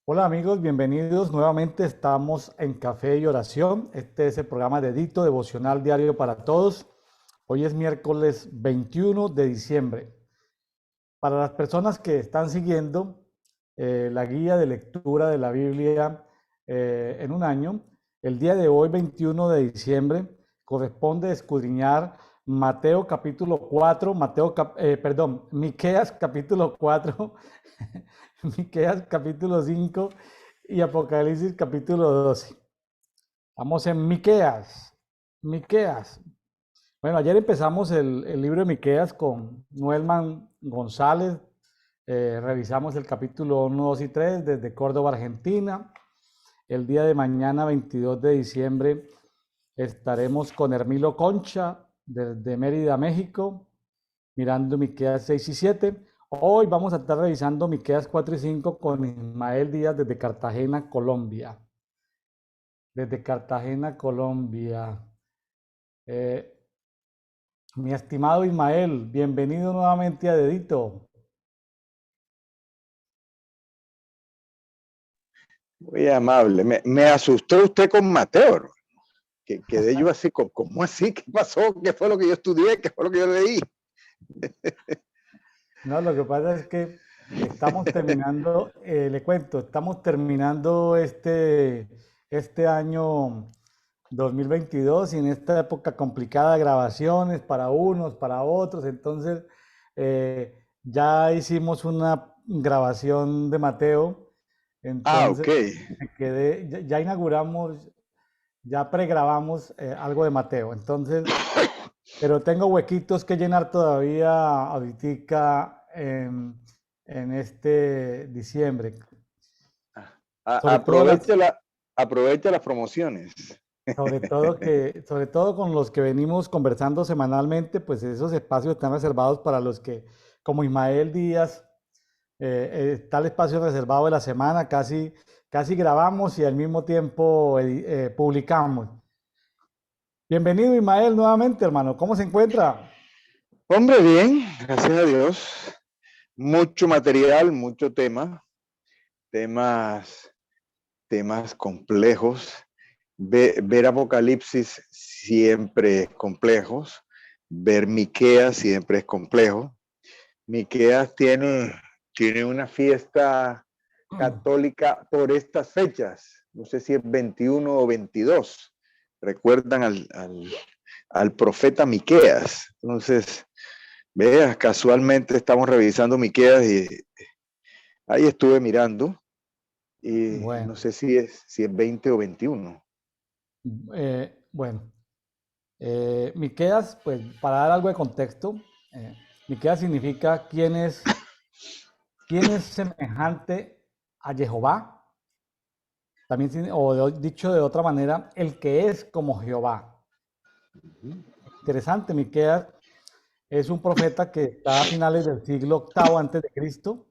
Hola amigos, bienvenidos nuevamente. Estamos en Café y Oración. Este es el programa de Edito Devocional Diario para Todos. Hoy es miércoles 21 de diciembre. Para las personas que están siguiendo la guía de lectura de la Biblia en un año, el día de hoy, 21 de diciembre, corresponde escudriñar Mateo capítulo 4, Miqueas capítulo 4, Miqueas capítulo 5 y Apocalipsis capítulo 12. Vamos en Miqueas. Miqueas. Bueno, ayer empezamos el libro de Miqueas con Noelman González. Revisamos el capítulo 1, 2 y 3 desde Córdoba, Argentina. El día de mañana, 22 de diciembre, estaremos con Hermilo Concha desde Mérida, México, mirando Miqueas 6 y 7. Hoy vamos a estar revisando Miqueas 4 y 5 con Ismael Díaz desde Cartagena, Colombia. Desde Cartagena, Colombia. Eh, Mi estimado Ismael, bienvenido nuevamente a Dedito. Muy amable. Me asustó usted con Mateo, hermano. Que quedé yo así, ¿cómo así? ¿Qué pasó? ¿Qué fue lo que yo estudié? ¿Qué fue lo que yo leí? No, lo que pasa es que estamos terminando, le cuento, estamos terminando este año 2022 y en esta época complicada de grabaciones para unos, para otros. Entonces, ya hicimos una grabación de Mateo. Ah, Entonces, ok. ya inauguramos, ya pregrabamos algo de Mateo. Entonces, pero tengo huequitos que llenar todavía ahorita en este diciembre. Sobre todo las, Aprovecha las promociones. sobre todo con los que venimos conversando semanalmente, pues esos espacios están reservados para los que, como Ismael Díaz, está el espacio reservado de la semana, casi grabamos y al mismo tiempo publicamos. Bienvenido Ismael nuevamente, hermano. ¿Cómo se encuentra? Hombre, bien, gracias a Dios. Mucho material, mucho temas, temas complejos. Ver Apocalipsis siempre es complejo. Ver Miqueas siempre es complejo. Miqueas tiene una fiesta católica por estas fechas. No sé si es 21 o 22. Recuerdan al profeta Miqueas. Entonces, veas, casualmente estamos revisando Miqueas y ahí estuve mirando y no Bueno, sé si es 20 o 21. bueno. Miqueas, pues para dar algo de contexto, Miqueas significa quién es semejante a Jehová, también, dicho de otra manera, el que es como Jehová. Interesante, Miqueas es un profeta que está a finales del siglo octavo antes de Cristo,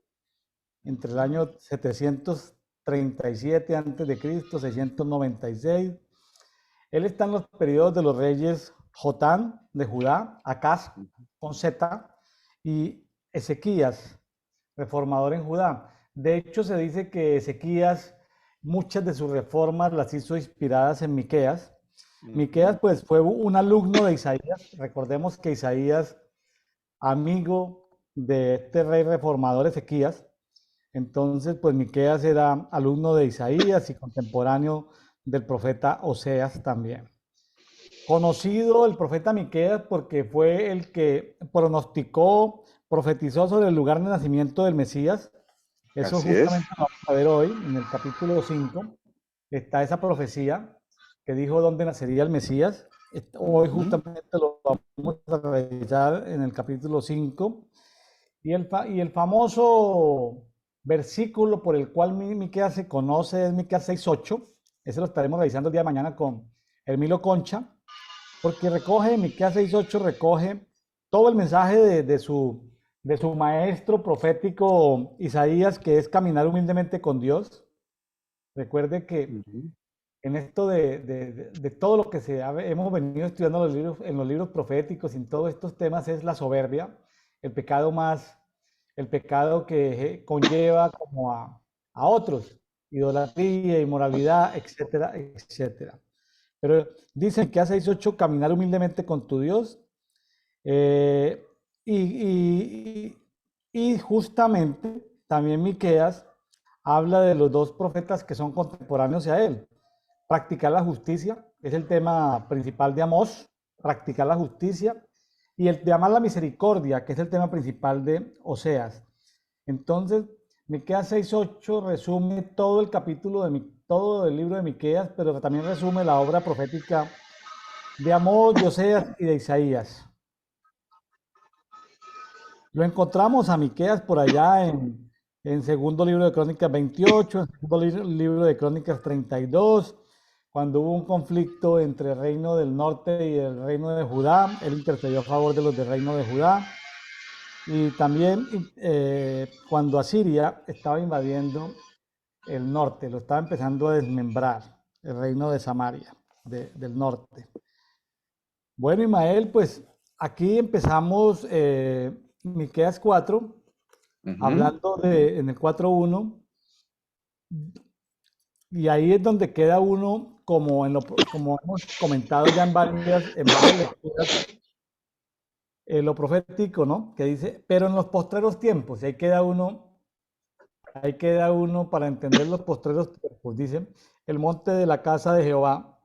entre el año 737 antes de Cristo, 696. Él está en los periodos de los reyes Jotán de Judá, Acaz con Z y Ezequías, reformador en Judá. De hecho, se dice que Ezequías muchas de sus reformas las hizo inspiradas en Miqueas. Miqueas pues fue un alumno de Isaías. Recordemos que Isaías, amigo de este rey reformador Ezequías, entonces pues Miqueas era alumno de Isaías y contemporáneo del profeta Oseas también. Conocido el profeta Miqueas porque fue el que pronosticó, profetizó sobre el lugar de nacimiento del Mesías. Eso Así es. justamente lo vamos a ver hoy, en el capítulo 5. Está esa profecía que dijo dónde nacería el Mesías. Hoy justamente lo vamos a revisar en el capítulo 5. Y el famoso versículo por el cual Miqueas se conoce es Miqueas 6:8. Ese lo estaremos revisando el día de mañana con Hermilo Concha, porque Miqueas 6:8 recoge todo el mensaje de su maestro profético Isaías, que es caminar humildemente con Dios. Recuerde que en esto de todo lo que hemos venido estudiando en los libros proféticos y en todos estos temas es la soberbia, el pecado el pecado que conlleva como a otros. idolatría, inmoralidad, etcétera, etcétera. Pero dicen que a 6:8 caminar humildemente con tu Dios. eh, y, y- y justamente también Miqueas habla de los dos profetas que son contemporáneos a él. Practicar la justicia, que es el tema principal de Amós, practicar la justicia, y el de amar la misericordia, que es el tema principal de Oseas. Entonces, Miqueas 6:8 resume todo el capítulo todo el libro de Miqueas, pero también resume la obra profética de Amós, de Oseas y de Isaías. Lo encontramos a Miqueas por allá en segundo libro de Crónicas 28, en segundo libro de Crónicas 32, cuando hubo un conflicto entre el reino del norte y el reino de Judá. Él intercedió a favor de los del reino de Judá. Y también cuando Asiria estaba invadiendo el norte, lo estaba empezando a desmembrar, el reino de Samaria, del norte. Bueno, Ismael, pues aquí empezamos Miqueas 4, hablando en el 4:1, y ahí es donde queda uno, como hemos comentado ya en varias lecturas, lo profético, ¿no? Que dice, pero en los postreros tiempos, y ahí queda uno para entender los postreros tiempos. Dice, el monte de la casa de Jehová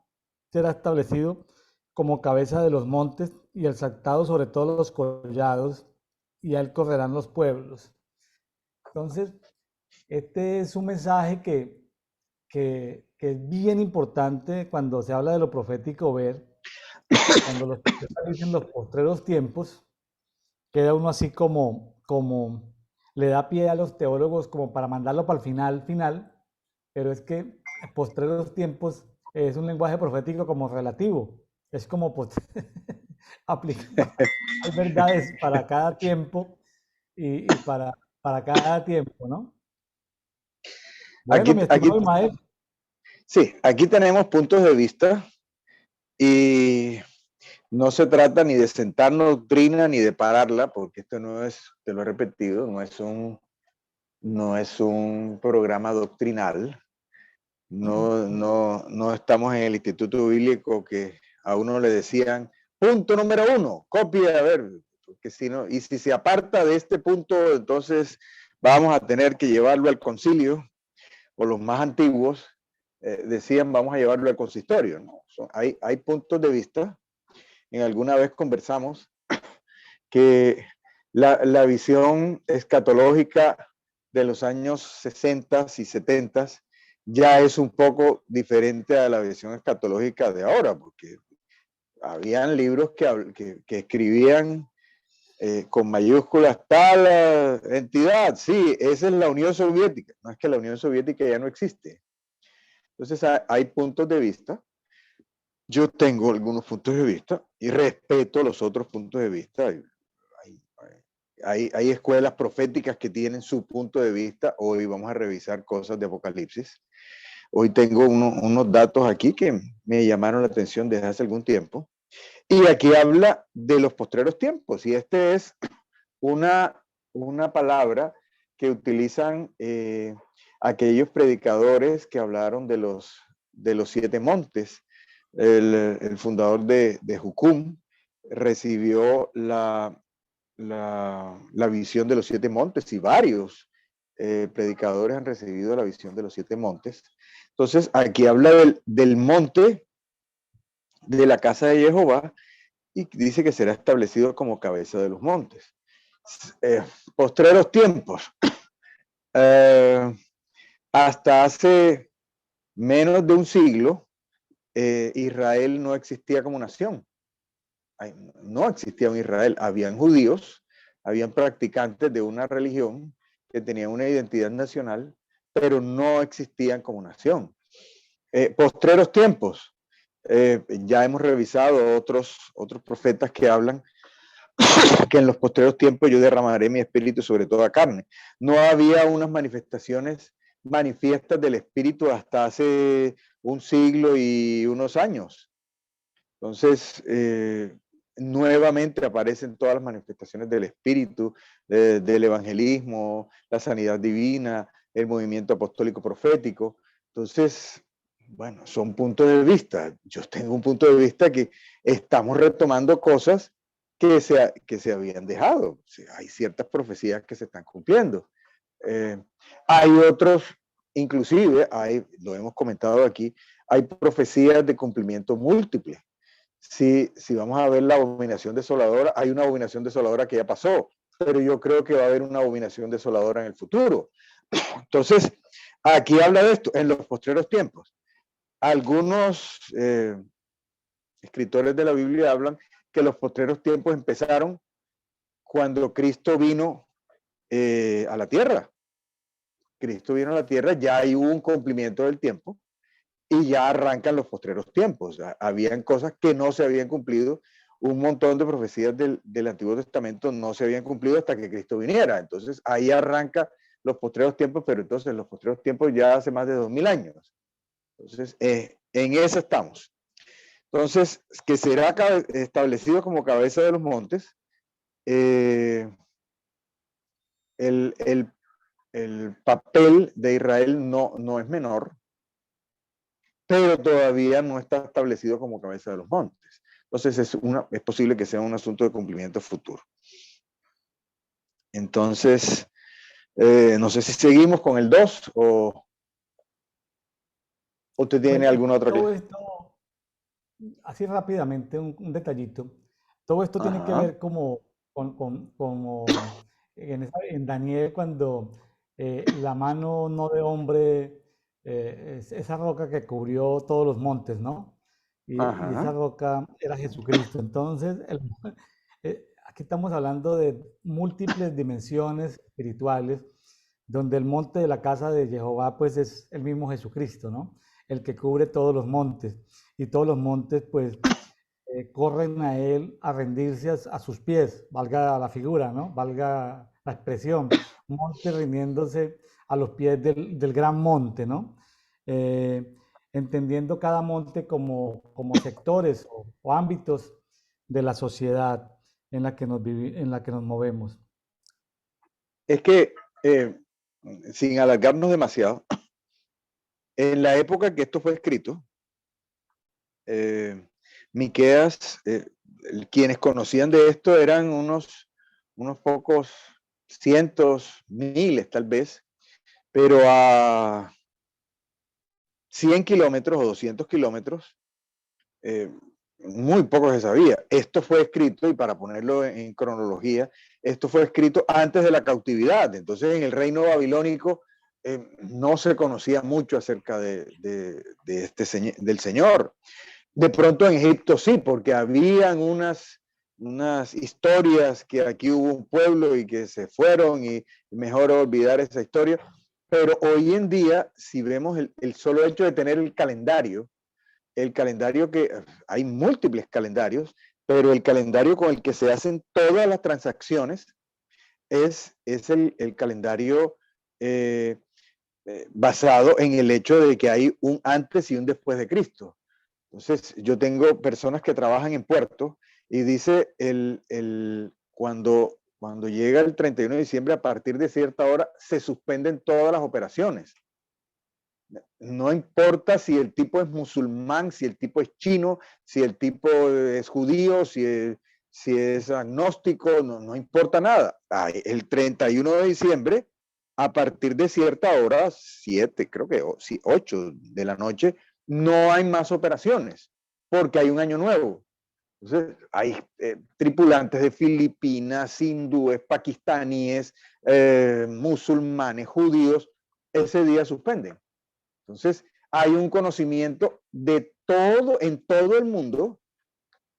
será establecido como cabeza de los montes y exaltado sobre todos los collados, y a él correrán los pueblos. Entonces, este es un mensaje que es bien importante cuando se habla de lo profético, ver, cuando los profetas dicen los postreros tiempos, queda uno así como le da pie a los teólogos como para mandarlo para el final, pero es que postreros tiempos es un lenguaje profético como relativo, es como pues, aplica, hay verdades para cada tiempo y para cada tiempo, ¿no? Bueno, Aquí, mi aquí, estimado Ismael, sí, aquí tenemos puntos de vista y no se trata ni de sentar doctrina ni de pararla, porque esto no es, te lo he repetido, no es un programa doctrinal. No estamos en el Instituto Bíblico que a uno le decían, punto número 1, copia, a ver, porque si no, y si se aparta de este punto, entonces vamos a tener que llevarlo al concilio, o los más antiguos decían, vamos a llevarlo al consistorio, ¿no? Hay puntos de vista. En alguna vez conversamos que la visión escatológica de los años 60 y 70 ya es un poco diferente a la visión escatológica de ahora, porque habían libros que escribían con mayúsculas tal entidad, sí, esa es la Unión Soviética, no es que la Unión Soviética ya no existe. Entonces hay puntos de vista. Yo tengo algunos puntos de vista y respeto los otros puntos de vista. Hay escuelas proféticas que tienen su punto de vista. Hoy vamos a revisar cosas de Apocalipsis. Hoy tengo unos datos aquí que me llamaron la atención desde hace algún tiempo. Y aquí habla de los postreros tiempos. Y este es una palabra que utilizan aquellos predicadores que hablaron de los 7 montes. El fundador de Jucum recibió la visión de los 7 montes y varios predicadores han recibido la visión de los 7 montes. Entonces, aquí habla del monte de la casa de Jehová y dice que será establecido como cabeza de los montes. Postreros tiempos. Hasta hace menos de un siglo, Israel no existía como nación. No existía un Israel. Habían judíos, habían practicantes de una religión que tenían una identidad nacional, pero no existían como nación. Postreros tiempos. Ya hemos revisado otros profetas que hablan que en los postreros tiempos yo derramaré mi espíritu sobre toda carne. No había unas manifestaciones manifiestas del espíritu hasta hace un siglo y unos años. Entonces, nuevamente aparecen todas las manifestaciones del Espíritu, del evangelismo, la sanidad divina, el movimiento apostólico profético. Entonces, bueno, son puntos de vista. Yo tengo un punto de vista que estamos retomando cosas que se habían dejado. O sea, hay ciertas profecías que se están cumpliendo. Hay otros, inclusive, lo hemos comentado aquí, hay profecías de cumplimiento múltiple. Si vamos a ver la abominación desoladora, hay una abominación desoladora que ya pasó, pero yo creo que va a haber una abominación desoladora en el futuro. Entonces, aquí habla de esto, en los postreros tiempos. Algunos escritores de la Biblia hablan que los postreros tiempos empezaron cuando Cristo vino a la tierra. Cristo vino a la tierra, ya hay un cumplimiento del tiempo y ya arrancan los postreros tiempos. Habían cosas que no se habían cumplido, un montón de profecías del Antiguo Testamento no se habían cumplido hasta que Cristo viniera. Entonces ahí arranca los postreros tiempos, pero entonces los postreros tiempos ya hace más de 2000 años. Entonces, en eso estamos. Entonces, que será establecido como cabeza de los montes, el papel de Israel no es menor, pero todavía no está establecido como cabeza de los montes. Entonces, es posible que sea un asunto de cumplimiento futuro. Entonces, no sé si seguimos con el 2 o usted tiene alguna otra todo que... esto, así rápidamente, un detallito. Todo esto tiene que Ajá, ver como en Daniel cuando la mano no de hombre, esa roca que cubrió todos los montes, ¿no? Y esa ajá. roca era Jesucristo. Entonces, aquí estamos hablando de múltiples dimensiones espirituales, donde el monte de la casa de Jehová, pues es el mismo Jesucristo, ¿no? El que cubre todos los montes. Y todos los montes, pues, corren a él a rendirse a sus pies, valga la figura, ¿no? Valga la expresión. Un monte rindiéndose a los pies del gran monte, ¿no? Eh, entendiendo cada monte como sectores o ámbitos de la sociedad en la que nos movemos. Es que, sin alargarnos demasiado, en la época que esto fue escrito, Miqueas, quienes conocían de esto eran unos pocos cientos, miles tal vez, pero a 100 kilómetros o 200 kilómetros, muy poco se sabía. Esto fue escrito, y para ponerlo en cronología, esto fue escrito antes de la cautividad. Entonces, en el reino babilónico no se conocía mucho acerca del Señor. De pronto en Egipto sí, porque habían unas historias que aquí hubo un pueblo y que se fueron y mejor olvidar esa historia. Pero hoy en día, si vemos el solo hecho de tener el calendario que hay múltiples calendarios, pero el calendario con el que se hacen todas las transacciones es el calendario basado en el hecho de que hay un antes y un después de Cristo. Entonces, yo tengo personas que trabajan en puertos y dice cuando llega el 31 de diciembre, a partir de cierta hora, se suspenden todas las operaciones. No importa si el tipo es musulmán, si el tipo es chino, si el tipo es judío, si es agnóstico, no importa nada. El 31 de diciembre, a partir de cierta hora, 7, creo que 8 de la noche, no hay más operaciones, porque hay un año nuevo. Entonces, hay tripulantes de Filipinas, hindúes, pakistaníes, musulmanes, judíos, ese día suspenden. Entonces, hay un conocimiento de todo, en todo el mundo,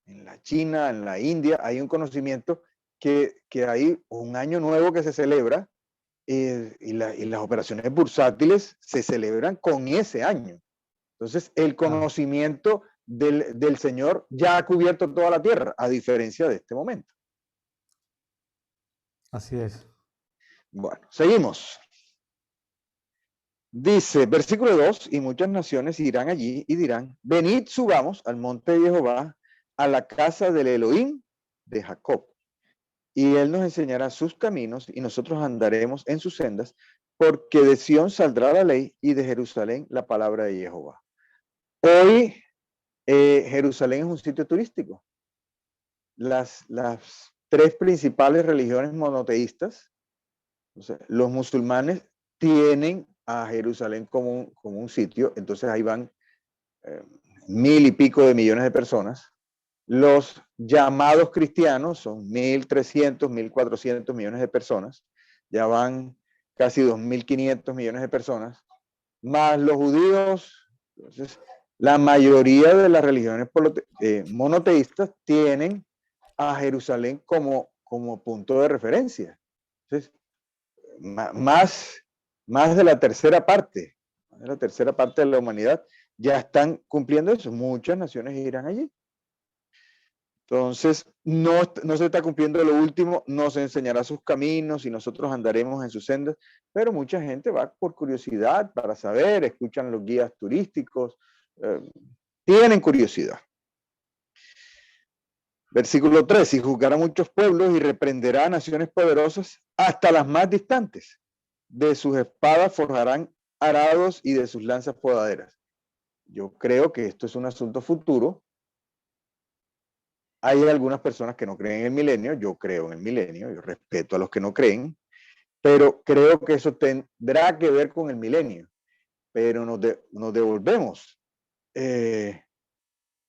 en la China, en la India, hay un conocimiento que hay un año nuevo que se celebra y las operaciones bursátiles se celebran con ese año. Entonces, el conocimiento del Señor ya ha cubierto toda la tierra, a diferencia de este momento. Así es. Bueno, seguimos. Dice, versículo 2, y muchas naciones irán allí y dirán, venid, subamos al monte de Jehová, a la casa del Elohim de Jacob. Y él nos enseñará sus caminos y nosotros andaremos en sus sendas, porque de Sión saldrá la ley y de Jerusalén la palabra de Jehová. Hoy Jerusalén es un sitio turístico. Las tres principales religiones monoteístas, o sea, los musulmanes tienen a Jerusalén como un sitio, entonces ahí van 1.000 y pico de millones de personas. Los llamados cristianos son 1.300, 1.400 millones de personas, ya van casi 2.500 millones de personas, más los judíos. Entonces, la mayoría de las religiones monoteístas tienen a Jerusalén como punto de referencia. Entonces, más de la tercera parte de la humanidad ya están cumpliendo eso. Muchas naciones irán allí. Entonces, no se está cumpliendo lo último, nos enseñará sus caminos y nosotros andaremos en sus sendas, pero mucha gente va por curiosidad, para saber, escuchan los guías turísticos, tienen curiosidad. Versículo 3, y juzgará muchos pueblos y reprenderá a naciones poderosas hasta las más distantes. De sus espadas forjarán arados y de sus lanzas podaderas. Yo creo que esto es un asunto futuro. Hay algunas personas que no creen en el milenio, yo creo en el milenio, yo respeto a los que no creen, pero creo que eso tendrá que ver con el milenio. Pero nos devolvemos.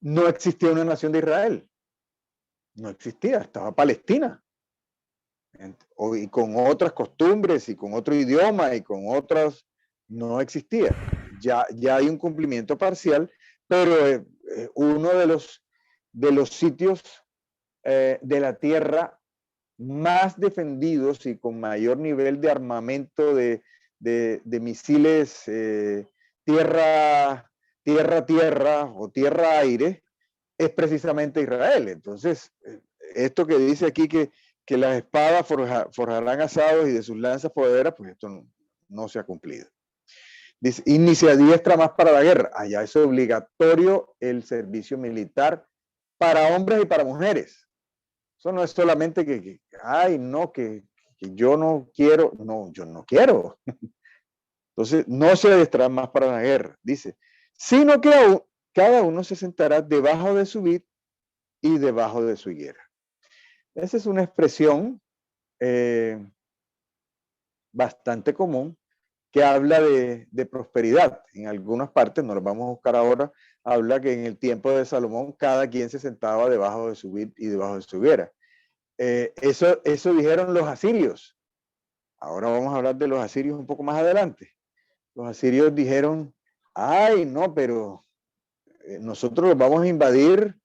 No existía una nación de Israel. No existía, estaba Palestina. Y con otras costumbres y con otro idioma y con otras, no existía. Ya hay un cumplimiento parcial, pero uno de los sitios de la tierra más defendidos y con mayor nivel de armamento de misiles tierra o tierra-aire es precisamente Israel. Entonces, esto que dice aquí que las espadas forjarán asados y de sus lanzas podaderas, pues esto no se ha cumplido. Dice, y ni se adiestra más para la guerra. Allá es obligatorio el servicio militar para hombres y para mujeres. Eso no es solamente que yo no quiero. No, yo no quiero. Entonces, no se adiestrará más para la guerra, dice, sino que cada uno se sentará debajo de su vid y debajo de su higuera. Esa es una expresión bastante común que habla de prosperidad. En algunas partes, no lo vamos a buscar ahora, habla que en el tiempo de Salomón cada quien se sentaba debajo de su vid y debajo de su higuera. Eso dijeron los asirios. Ahora vamos a hablar de los asirios un poco más adelante. Los asirios dijeron, ay, no, pero nosotros los vamos a invadir,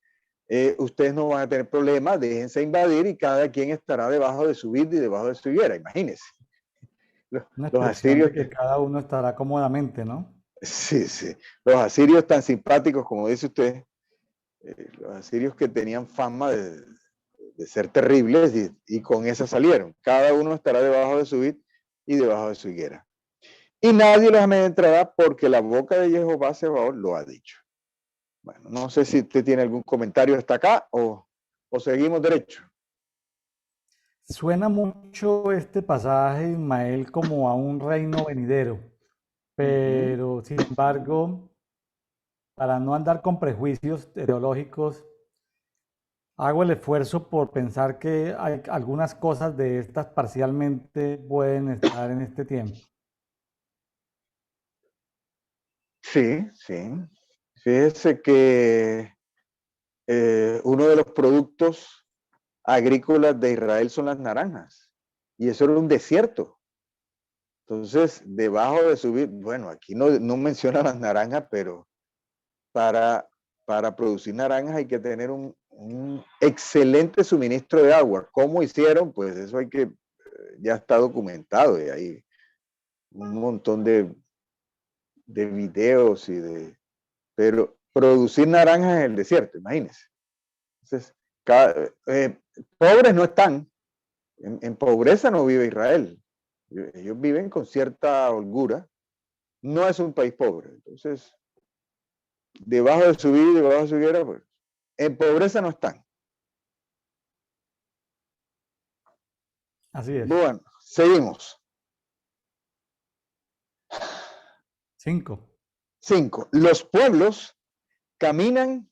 ustedes no van a tener problemas, déjense invadir y cada quien estará debajo de su vid y debajo de su higuera, imagínense. Los asirios, de que cada uno estará cómodamente, ¿no? Sí. Los asirios tan simpáticos, como dice usted, los asirios que tenían fama de ser terribles y con esa salieron. Cada uno estará debajo de su vid y debajo de su higuera. Y nadie los amedrentará porque la boca de Jehová Sebaot lo ha dicho. Bueno, no sé si usted tiene algún comentario hasta acá o seguimos derecho. Suena mucho este pasaje, Ismael, como a un reino venidero, pero sin embargo, para no andar con prejuicios teológicos, hago el esfuerzo por pensar que hay algunas cosas de estas parcialmente pueden estar en este tiempo. Sí. Fíjese que uno de los productos agrícolas de Israel son las naranjas. Y eso era un desierto. Entonces, debajo de su vid, bueno, aquí no menciona las naranjas, pero para producir naranjas hay que tener un excelente suministro de agua. ¿Cómo hicieron? Pues eso ya está documentado y hay un montón de videos pero producir naranjas en el desierto, imagínense. Entonces, pobres no están, en pobreza no vive Israel. Ellos viven con cierta holgura. No es un país pobre. Entonces, debajo de su vida y debajo de su higuera, pues, en pobreza no están. Así es. Bueno, seguimos. 5. 5. Los pueblos caminan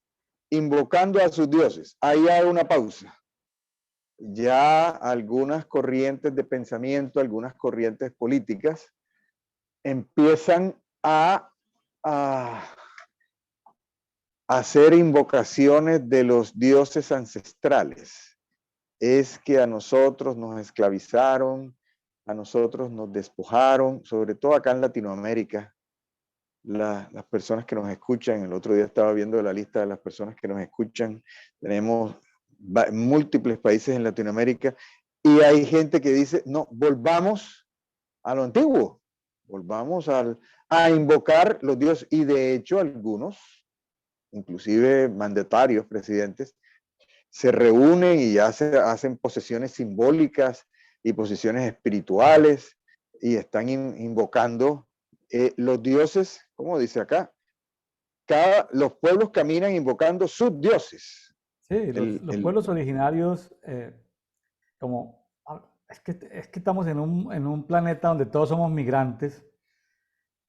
invocando a sus dioses. Ahí hay una pausa. Ya algunas corrientes de pensamiento, algunas corrientes políticas empiezan a hacer invocaciones de los dioses ancestrales. Es que a nosotros nos esclavizaron, a nosotros nos despojaron, sobre todo acá en Latinoamérica. Las personas que nos escuchan, el otro día estaba viendo la lista de las personas que nos escuchan, tenemos múltiples países en Latinoamérica y hay gente que dice, no, volvamos a lo antiguo, volvamos a invocar los dioses, y de hecho algunos, inclusive mandatarios, presidentes, se reúnen y hacen posesiones simbólicas y posesiones espirituales y están invocando los dioses, como dice acá, los pueblos caminan invocando sus dioses. Sí, los pueblos originarios, como es que estamos en un planeta donde todos somos migrantes,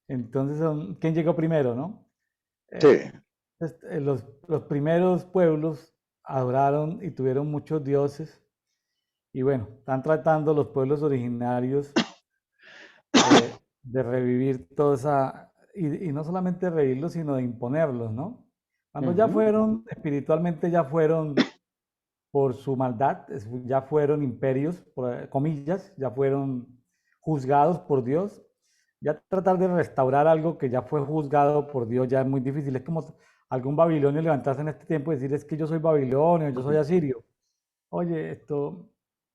entonces ¿quién llegó primero, no? Sí. Los primeros pueblos adoraron y tuvieron muchos dioses, y bueno, están tratando los pueblos originarios de revivir toda esa, y no solamente revivirlos, sino de imponerlos, ¿no? Cuando ya fueron, espiritualmente ya fueron por su maldad, ya fueron imperios, por comillas, ya fueron juzgados por Dios. Ya tratar de restaurar algo que ya fue juzgado por Dios ya es muy difícil. Es como algún babilonio levantarse en este tiempo y decir, es que yo soy babilonio, yo soy asirio. Oye, esto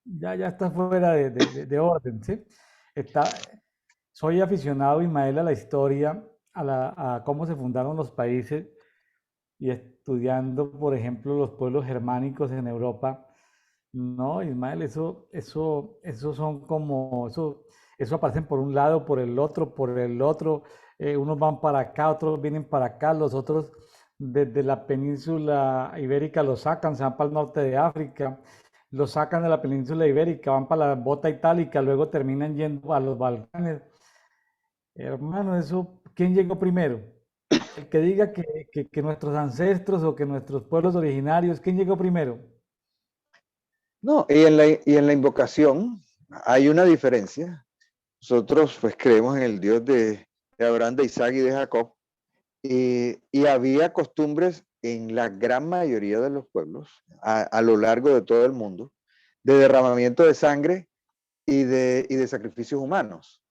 ya está fuera de orden, ¿sí? Soy aficionado, Ismael, a la historia, a cómo se fundaron los países y estudiando, por ejemplo, los pueblos germánicos en Europa. No, Ismael, eso son como, eso aparecen por un lado, por el otro. Unos van para acá, otros vienen para acá, los otros desde la península ibérica los sacan, se van para el norte de África, los sacan de la península ibérica, van para la bota itálica, luego terminan yendo a los Balcanes. Hermano, eso, ¿quién llegó primero? El que diga que nuestros ancestros o que nuestros pueblos originarios, ¿quién llegó primero? No, y en la invocación hay una diferencia. Nosotros pues creemos en el Dios de Abraham, de Isaac y de Jacob, y había costumbres en la gran mayoría de los pueblos a lo largo de todo el mundo de derramamiento de sangre y de sacrificios humanos.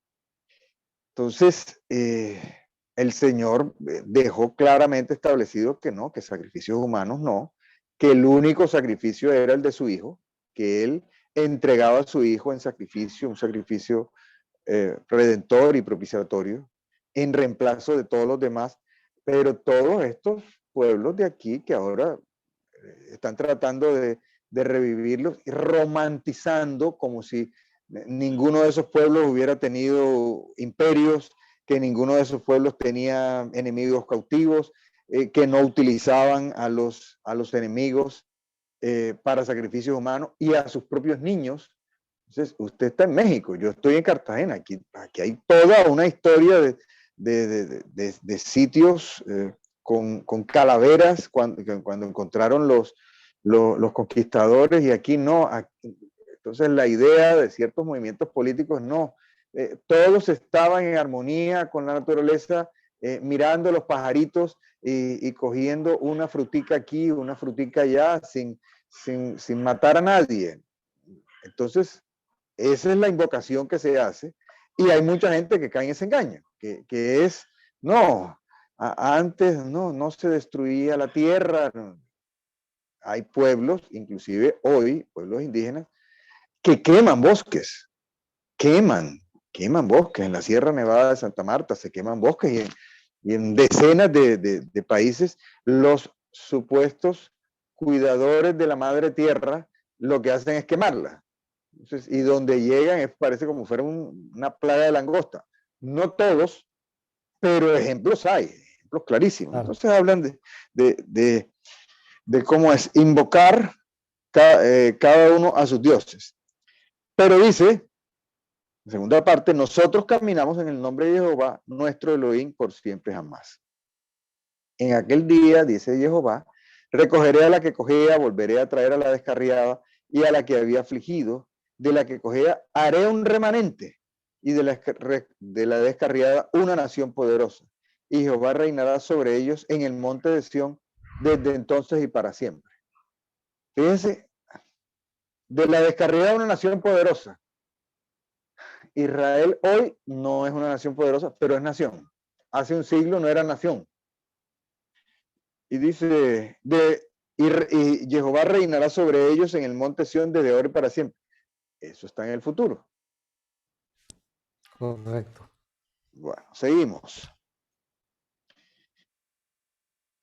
Entonces, el Señor dejó claramente establecido que no, que sacrificios humanos no, que el único sacrificio era el de su Hijo, que Él entregaba a su Hijo en sacrificio, un sacrificio redentor y propiciatorio, en reemplazo de todos los demás, pero todos estos pueblos de aquí que ahora están tratando de revivirlos, romantizando como si ninguno de esos pueblos hubiera tenido imperios, que ninguno de esos pueblos tenía enemigos cautivos, que no utilizaban a los enemigos para sacrificios humanos y a sus propios niños. Entonces, usted está en México, yo estoy en Cartagena, aquí hay toda una historia de sitios con calaveras cuando encontraron los conquistadores, y aquí no. Entonces la idea de ciertos movimientos políticos no. Todos estaban en armonía con la naturaleza, mirando los pajaritos y cogiendo una frutica aquí, una frutica allá, sin matar a nadie. Entonces, esa es la invocación que se hace, y hay mucha gente que cae en ese engaño, que es, no, antes no se destruía la tierra. Hay pueblos, inclusive hoy, pueblos indígenas, que queman bosques, queman bosques. En la Sierra Nevada de Santa Marta se queman bosques, y en decenas de países los supuestos cuidadores de la madre tierra lo que hacen es quemarla. Entonces, y donde llegan parece como fuera una plaga de langosta. No todos, pero ejemplos hay, ejemplos clarísimos. Claro. Entonces hablan de cómo es invocar cada uno a sus dioses. Pero dice, en segunda parte, nosotros caminamos en el nombre de Jehová, nuestro Elohim, por siempre jamás. En aquel día, dice Jehová, recogeré a la que cogía, volveré a traer a la descarriada y a la que había afligido, de la que cogía haré un remanente y de la descarriada una nación poderosa. Y Jehová reinará sobre ellos en el monte de Sión desde entonces y para siempre. Fíjense, de la descarriada una nación poderosa. Israel hoy no es una nación poderosa, pero es nación. Hace un siglo no era nación. Y dice, y Jehová reinará sobre ellos en el monte Sión desde ahora y para siempre. Eso está en el futuro. Correcto. Bueno, seguimos.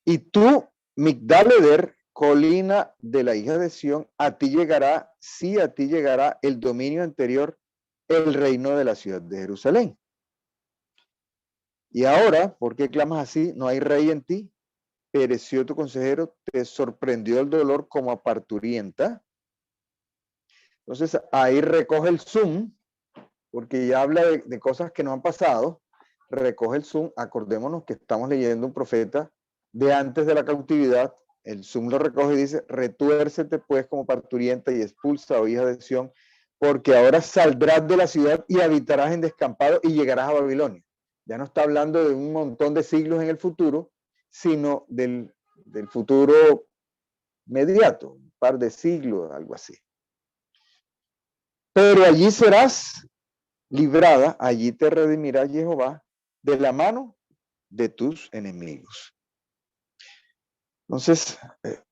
Y tú, Migdal-Eder, colina de la hija de Sión, a ti llegará, sí, a ti llegará el dominio anterior, el reino de la ciudad de Jerusalén. Y ahora, ¿por qué clamas así? No hay rey en ti. Pereció tu consejero, te sorprendió el dolor como a parturienta. Entonces ahí recoge el zoom, porque ya habla de cosas que no han pasado. Recoge el zoom, acordémonos que estamos leyendo un profeta de antes de la cautividad. El zoom lo recoge y dice, retuércete pues como parturienta y expulsa, oh hija de Sión, porque ahora saldrás de la ciudad y habitarás en descampado y llegarás a Babilonia. Ya no está hablando de un montón de siglos en el futuro, sino del futuro inmediato, un par de siglos, algo así. Pero allí serás librada, allí te redimirá Jehová de la mano de tus enemigos. Entonces,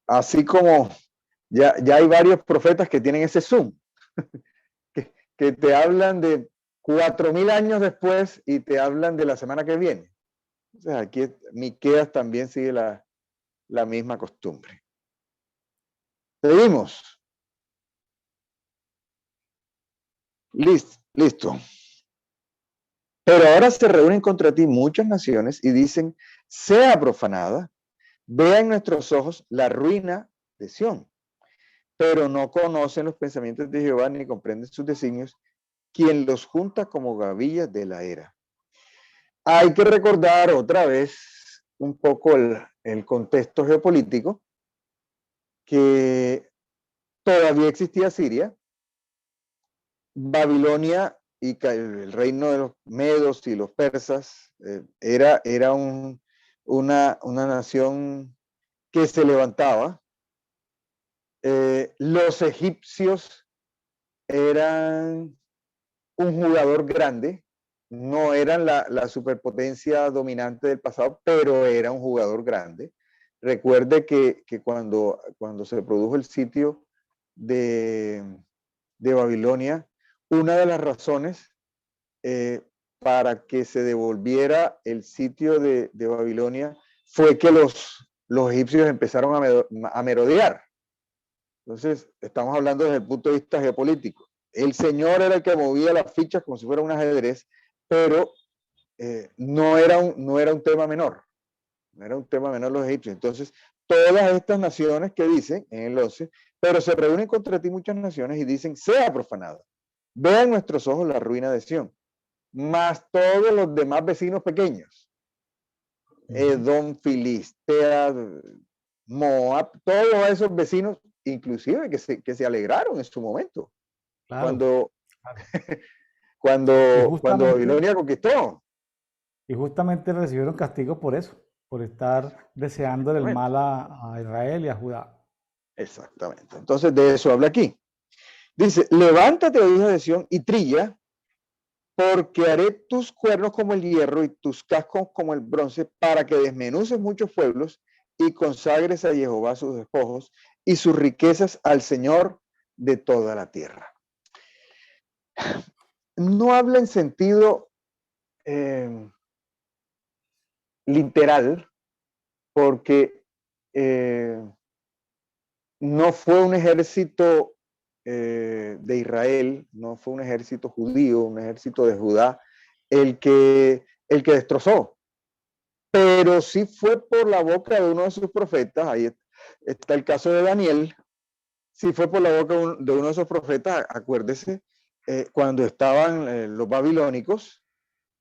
así como ya hay varios profetas que tienen ese zoom, que te hablan de 4000 años después y te hablan de la semana que viene. Entonces, aquí Miqueas también sigue la misma costumbre. Seguimos. Listo. Pero ahora se reúnen contra ti muchas naciones y dicen, sea profanada, vean nuestros ojos la ruina de Sión, pero no conocen los pensamientos de Jehová ni comprenden sus designios, quien los junta como gavillas de la era. Hay que recordar otra vez un poco el contexto geopolítico, que todavía existía Siria, Babilonia y el reino de los medos y los persas era una nación que se levantaba. Los egipcios eran un jugador grande, no eran la superpotencia dominante del pasado, pero era un jugador grande. Recuerde que cuando se produjo el sitio de Babilonia, una de las razones para que se devolviera el sitio de Babilonia fue que los egipcios empezaron a merodear. Entonces, estamos hablando desde el punto de vista geopolítico. El señor era el que movía las fichas como si fuera un ajedrez, pero no era un tema menor. No era un tema menor los egipcios. Entonces, todas estas naciones que dicen en el 11, pero se reúnen contra ti muchas naciones y dicen, sea profanada. Vean nuestros ojos la ruina de Sión, más todos los demás vecinos pequeños. Edom, Filistea, Moab, todos esos vecinos, inclusive que se alegraron en su momento. Claro. Cuando Babilonia conquistó. Y justamente recibieron castigo por eso, por estar deseándole el mal a Israel y a Judá. Exactamente. Entonces de eso habla aquí. Dice, levántate, oh hija de Sión, y trilla, porque haré tus cuernos como el hierro y tus cascos como el bronce, para que desmenuces muchos pueblos y consagres a Jehová sus despojos y sus riquezas al Señor de toda la tierra. No habla en sentido literal, porque no fue un ejército de Israel, no fue un ejército judío, un ejército de Judá, el que destrozó, pero sí fue por la boca de uno de sus profetas. Ahí está el caso de Daniel. Sí fue por la boca de uno de esos profetas. Acuérdese cuando estaban los babilónicos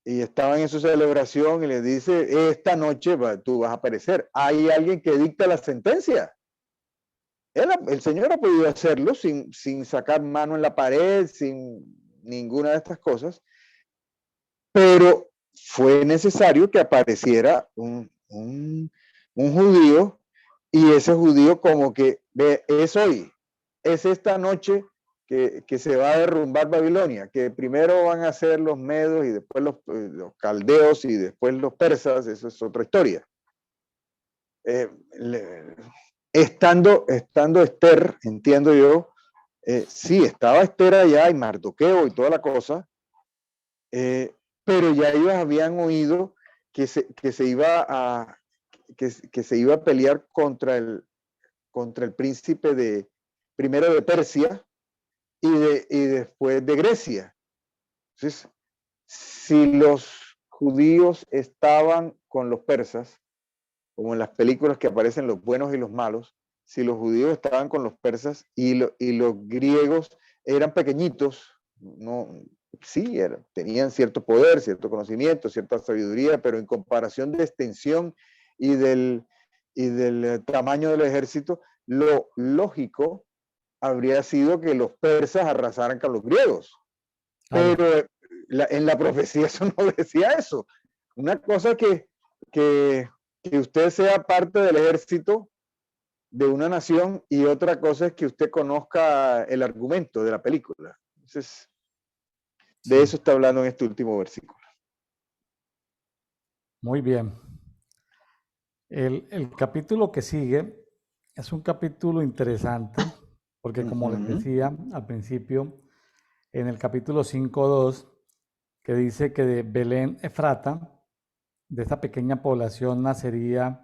y estaban en su celebración y les dice, esta noche tú vas a perecer. Hay alguien que dicta la sentencia. El Señor ha podido hacerlo sin sacar mano en la pared, sin ninguna de estas cosas, pero fue necesario que apareciera un judío, y ese judío como que es hoy, es esta noche que se va a derrumbar Babilonia, que primero van a ser los medos y después los caldeos y después los persas. Eso es otra historia. Estando Esther, entiendo yo, sí, estaba Esther allá y Mardoqueo y toda la cosa, pero ya ellos habían oído que se iba a pelear contra el príncipe primero de Persia y después de Grecia. Entonces, si los judíos estaban con los persas, como en las películas que aparecen los buenos y los malos, si los judíos estaban con los persas y los griegos eran pequeñitos, no, sí, tenían cierto poder, cierto conocimiento, cierta sabiduría, pero en comparación de extensión y del tamaño del ejército, lo lógico habría sido que los persas arrasaran con los griegos. Pero en la profecía eso no decía eso. Una cosa que usted sea parte del ejército de una nación, y otra cosa es que usted conozca el argumento de la película. Entonces, de eso está hablando en este último versículo. Muy bien. El capítulo que sigue es un capítulo interesante, porque como les decía al principio, en el capítulo 5:2, que dice que de Belén Efrata, de esta pequeña población, nacería,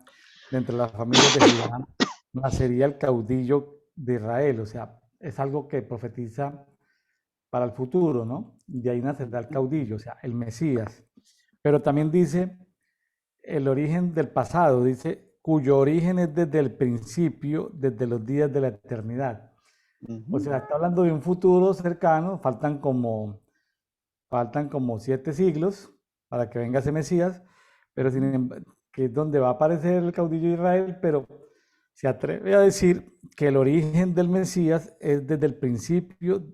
de entre las familias de Judá, nacería el caudillo de Israel. O sea, es algo que profetiza para el futuro, ¿no? De ahí nacerá el caudillo, o sea, el Mesías. Pero también dice el origen del pasado, dice, cuyo origen es desde el principio, desde los días de la eternidad. O sea, está hablando de un futuro cercano, faltan como 7 siglos para que venga ese Mesías, pero que es donde va a aparecer el caudillo de Israel, pero se atreve a decir que el origen del Mesías es desde el principio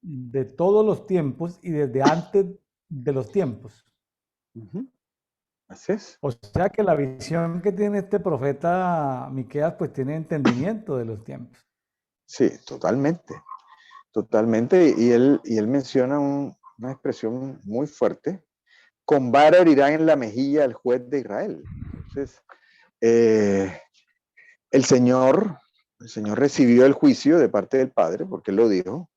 de todos los tiempos y desde antes de los tiempos. Así es. O sea que la visión que tiene este profeta Miqueas, pues tiene entendimiento de los tiempos. Sí, totalmente. Totalmente. Y él menciona una expresión muy fuerte: con vara herirán en la mejilla al juez de Israel. Entonces, el Señor recibió el juicio de parte del Padre, porque él lo dijo,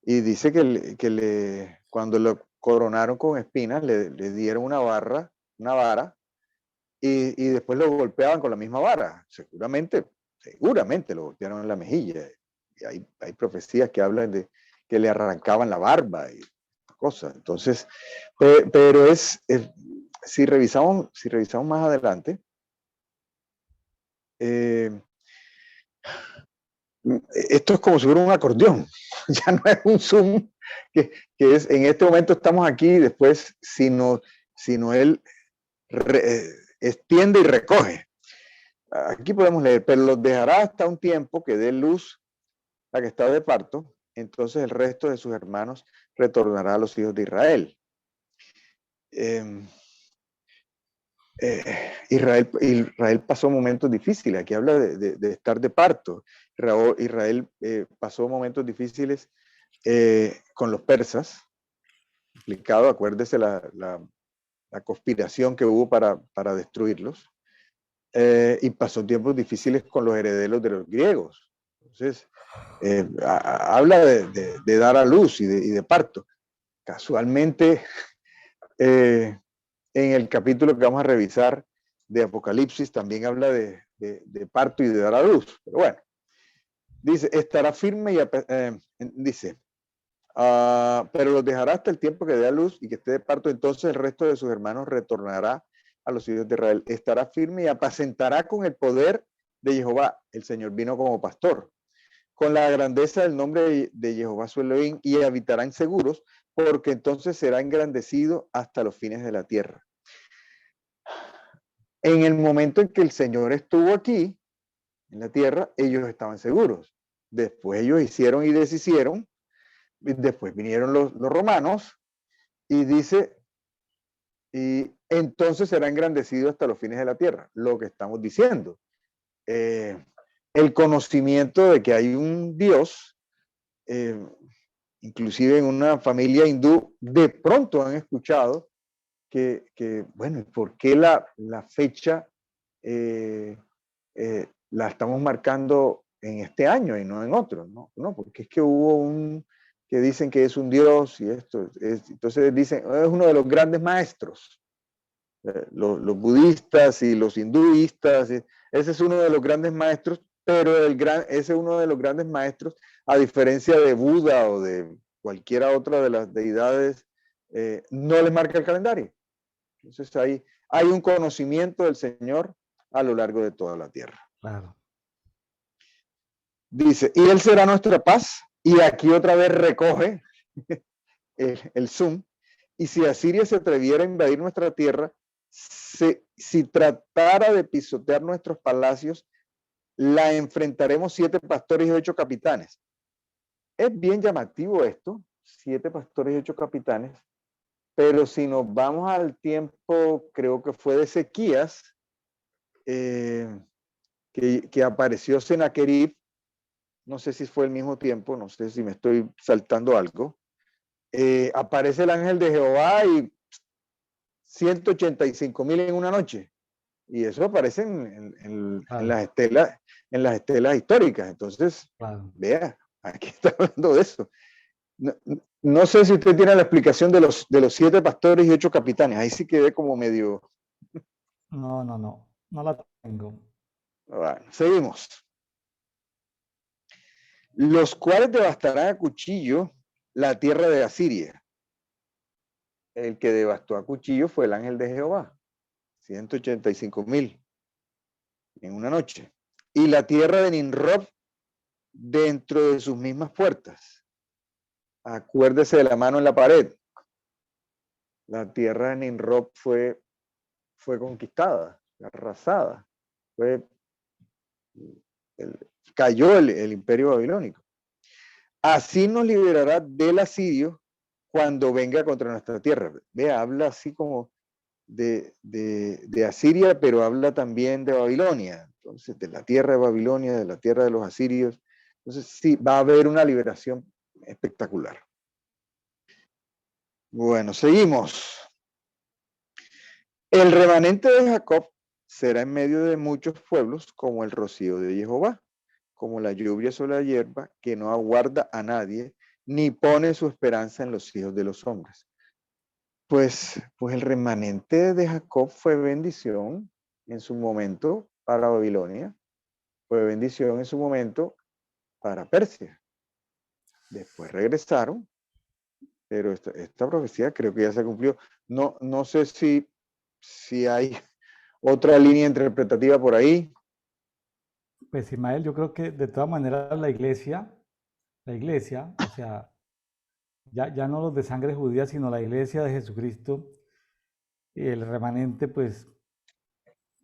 y dice que cuando lo coronaron con espinas, le dieron una vara, y después lo golpeaban con la misma vara. Seguramente lo golpearon en la mejilla. Y hay profecías que hablan de que le arrancaban la barba y cosas. Entonces, pero si revisamos más adelante, esto es como si fuera un acordeón. Ya no es un zoom que es en este momento estamos aquí, y después sino él extiende y recoge. Aquí podemos leer: pero los dejará hasta un tiempo que dé luz la que está de parto, entonces el resto de sus hermanos retornará a los hijos de Israel. Israel pasó momentos difíciles. Aquí habla de estar de parto. Israel pasó momentos difíciles con los persas. Explicado, acuérdese la conspiración que hubo para destruirlos. Y pasó tiempos difíciles con los herederos de los griegos. Entonces, habla de dar a luz y de parto. Casualmente, en el capítulo que vamos a revisar de Apocalipsis también habla de parto y de dar a luz. Pero bueno, dice, estará firme y dice, pero los dejará hasta el tiempo que dé a luz y que esté de parto, entonces el resto de sus hermanos retornará a los hijos de Israel. Estará firme y apacentará con el poder de Jehová. El Señor vino como pastor. con la grandeza del nombre de Jehová su Elohim, y habitarán seguros, porque entonces será engrandecido hasta los fines de la tierra. En el momento en que el Señor estuvo aquí, en la tierra, ellos estaban seguros. Después ellos hicieron y deshicieron. Después vinieron los romanos y dice, y entonces será engrandecido hasta los fines de la tierra. Lo que estamos diciendo. El conocimiento de que hay un Dios, inclusive en una familia hindú, de pronto han escuchado bueno, ¿por qué la fecha la estamos marcando en este año y no en otro? No, porque es que hubo que dicen que es un Dios y esto, entonces dicen, es uno de los grandes maestros, los budistas y los hinduistas, ese es uno de los grandes maestros, pero ese es uno de los grandes maestros, a diferencia de Buda o de cualquiera otra de las deidades, no les marca el calendario. Entonces hay un conocimiento del Señor a lo largo de toda la tierra. Claro. Dice, y Él será nuestra paz, y aquí otra vez recoge el zoom, y si Asiria se atreviera a invadir nuestra tierra, si tratara de pisotear nuestros palacios, la enfrentaremos 7 pastores y 8 capitanes. Es bien llamativo esto, 7 pastores y 8 capitanes, pero si nos vamos al tiempo, creo que fue de Ezequías, que apareció Sennacherib, no sé si fue el mismo tiempo, no sé si me estoy saltando algo, aparece el ángel de Jehová y 185,000 en una noche. Y eso aparece en las estelas históricas. Entonces, vea, aquí está hablando de eso. No sé si usted tiene la explicación de los 7 pastores y 8 capitanes. Ahí sí quedé como medio... No la tengo. Bueno, seguimos. Los cuales devastarán a cuchillo la tierra de Asiria. El que devastó a cuchillo fue el ángel de Jehová. 185,000 en una noche. Y la tierra de Nimrod dentro de sus mismas puertas. Acuérdese de la mano en la pared. La tierra de Nimrod fue conquistada, arrasada. Cayó el imperio babilónico. Así nos liberará del asirio cuando venga contra nuestra tierra. Vea, habla así como de Asiria, pero habla también de Babilonia. Entonces, de la tierra de Babilonia, de la tierra de los asirios. Entonces, sí, va a haber una liberación espectacular. Bueno, seguimos. El remanente de Jacob será en medio de muchos pueblos como el rocío de Jehová, como la lluvia sobre la hierba, que no aguarda a nadie, ni pone su esperanza en los hijos de los hombres. Pues el remanente de Jacob fue bendición en su momento para Babilonia, fue bendición en su momento para Persia. Después regresaron, pero esta profecía creo que ya se cumplió. No sé si hay otra línea interpretativa por ahí. Pues Ismael, yo creo que de todas maneras la iglesia, o sea, ya no los de sangre judía, sino la iglesia de Jesucristo, el remanente, pues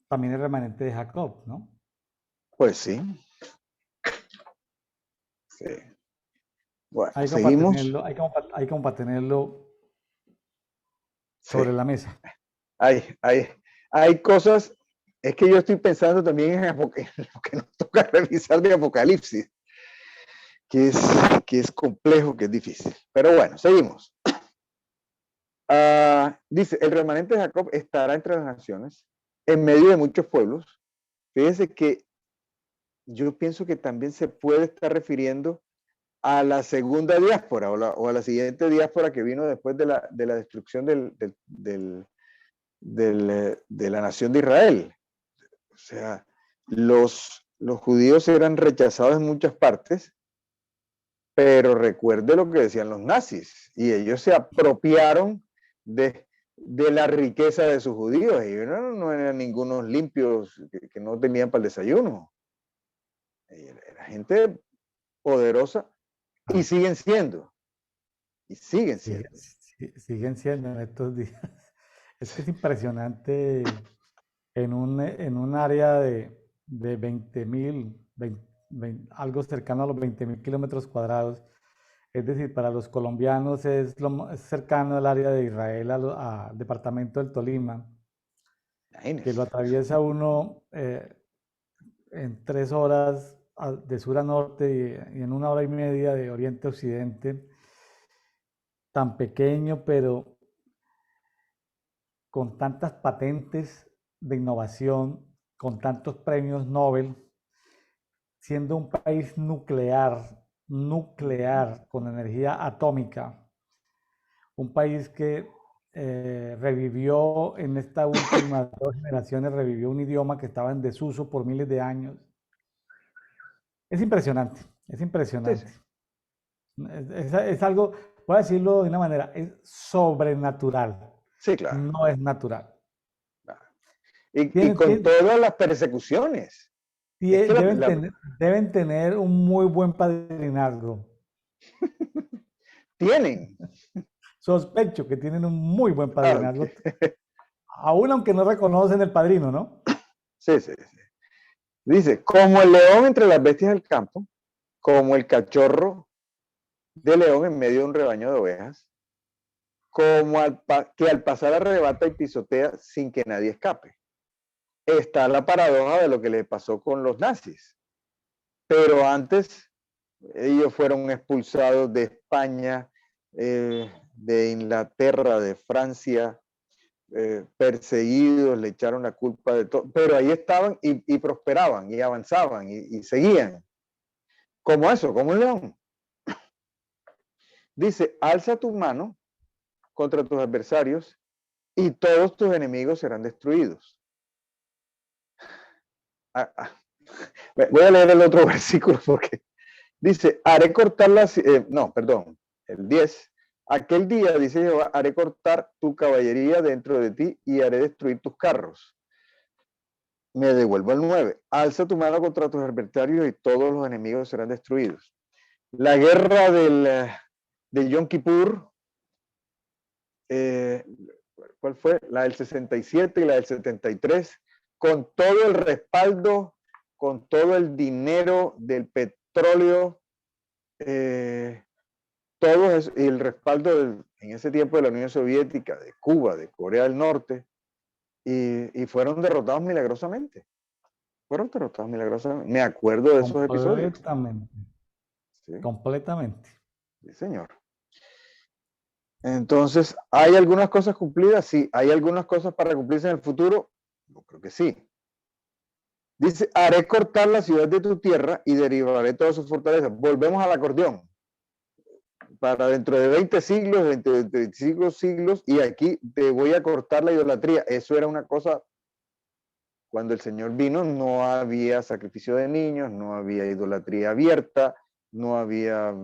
también el remanente de Jacob, ¿no? Pues sí. Sí. Bueno, Hay como seguimos. hay como para tenerlo sobre la mesa. Hay cosas, es que yo estoy pensando también en lo que nos toca revisar de Apocalipsis, que es complejo, que es difícil. Pero bueno, seguimos. Dice, el remanente de Jacob estará entre las naciones, en medio de muchos pueblos. Fíjense que yo pienso que también se puede estar refiriendo a la segunda diáspora o a la siguiente diáspora que vino después de la destrucción de la nación de Israel. O sea, los judíos eran rechazados en muchas partes, pero recuerde lo que decían los nazis, y ellos se apropiaron de la riqueza de sus judíos. Ellos no eran ningunos limpios que no tenían para el desayuno. Era gente poderosa y Ah, siguen siendo. Y siguen siguen, siendo. siguen siendo en estos días. Es que es impresionante en un área de 20.000, algo cercano a los 20.000 kilómetros cuadrados. Es decir, para los colombianos es cercano al área de Israel, al departamento del Tolima, que lo Imagínense. atraviesa uno en 3 horas de sur a norte y en 1 hora y media de oriente a occidente, tan pequeño, pero con tantas patentes de innovación, con tantos premios Nobel, siendo un país nuclear, con energía atómica, un país que revivió en esta última 2 generaciones, revivió un idioma que estaba en desuso por miles de años. Es impresionante, es Sí, sí. impresionante. Es algo, voy a decirlo de una manera, es sobrenatural, Sí, claro. no es natural. Claro. Y Tienen, con tienen, todas las persecuciones. Es que deben tener un muy buen padrinazgo. tienen. Sospecho que tienen un muy buen Ah, ok. padrinazgo, aún aunque no reconocen el padrino, ¿no? Sí, sí, sí. Dice, como el león entre las bestias del campo, como el cachorro de león en medio de un rebaño de ovejas, como que al pasar arrebata y pisotea sin que nadie escape. Está la paradoja de lo que le pasó con los nazis. Pero antes ellos fueron expulsados de España, de Inglaterra, de Francia, perseguidos, le echaron la culpa de todo, pero ahí estaban y prosperaban y avanzaban y seguían. Como eso, como un león. Dice, alza tu mano contra tus adversarios y todos tus enemigos serán destruidos. Ah, ah. Voy a leer el otro versículo porque dice, haré cortar las, no, perdón, el 10. Aquel día, dice Jehová, haré cortar tu caballería dentro de ti y haré destruir tus carros. Me devuelvo al 9. Alza tu mano contra tus adversarios y todos los enemigos serán destruidos. La guerra del Yom Kippur, eh, ¿cuál fue? La del 67 y la del 73, con todo el respaldo, con todo el dinero del petróleo, todo eso, y el respaldo en ese tiempo de la Unión Soviética, de Cuba, de Corea del Norte, y fueron derrotados milagrosamente. Fueron derrotados milagrosamente. Me acuerdo de esos episodios. Completamente, Sí, completamente. sí, señor. Entonces, ¿hay algunas cosas cumplidas? Sí. ¿Hay algunas cosas para cumplirse en el futuro? Yo creo que sí. Dice, haré cortar la ciudad de tu tierra y derivaré todas sus fortalezas. Volvemos al acordeón. Para dentro de 20 siglos, dentro de 25 siglos, y aquí te voy a cortar la idolatría. Eso era una cosa, cuando el Señor vino, no había sacrificio de niños, no había idolatría abierta, no había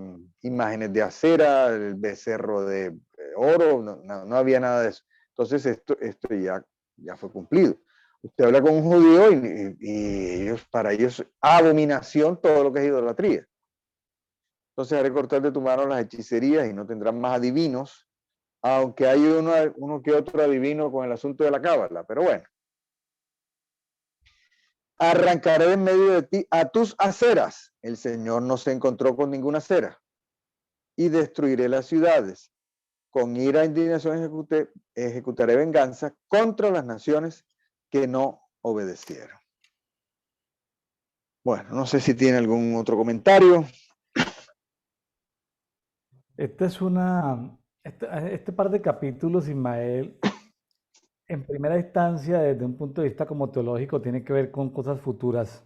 imágenes de acera, el becerro de oro, no había nada de eso. Entonces esto ya fue cumplido. Usted habla con un judío y ellos, para ellos abominación todo lo que es idolatría. Entonces haré cortar de tu mano las hechicerías y no tendrán más adivinos, aunque hay uno que otro adivino con el asunto de la cábala, pero bueno. Arrancaré de en medio de ti a tus aceras. El Señor no se encontró con ninguna acera. Y destruiré las ciudades. Con ira e indignación ejecutaré venganza contra las naciones que no obedecieron. Bueno, no sé si tiene algún otro comentario. Esta es una, este par de capítulos, Ismael, en primera instancia, desde un punto de vista como teológico, tiene que ver con cosas futuras,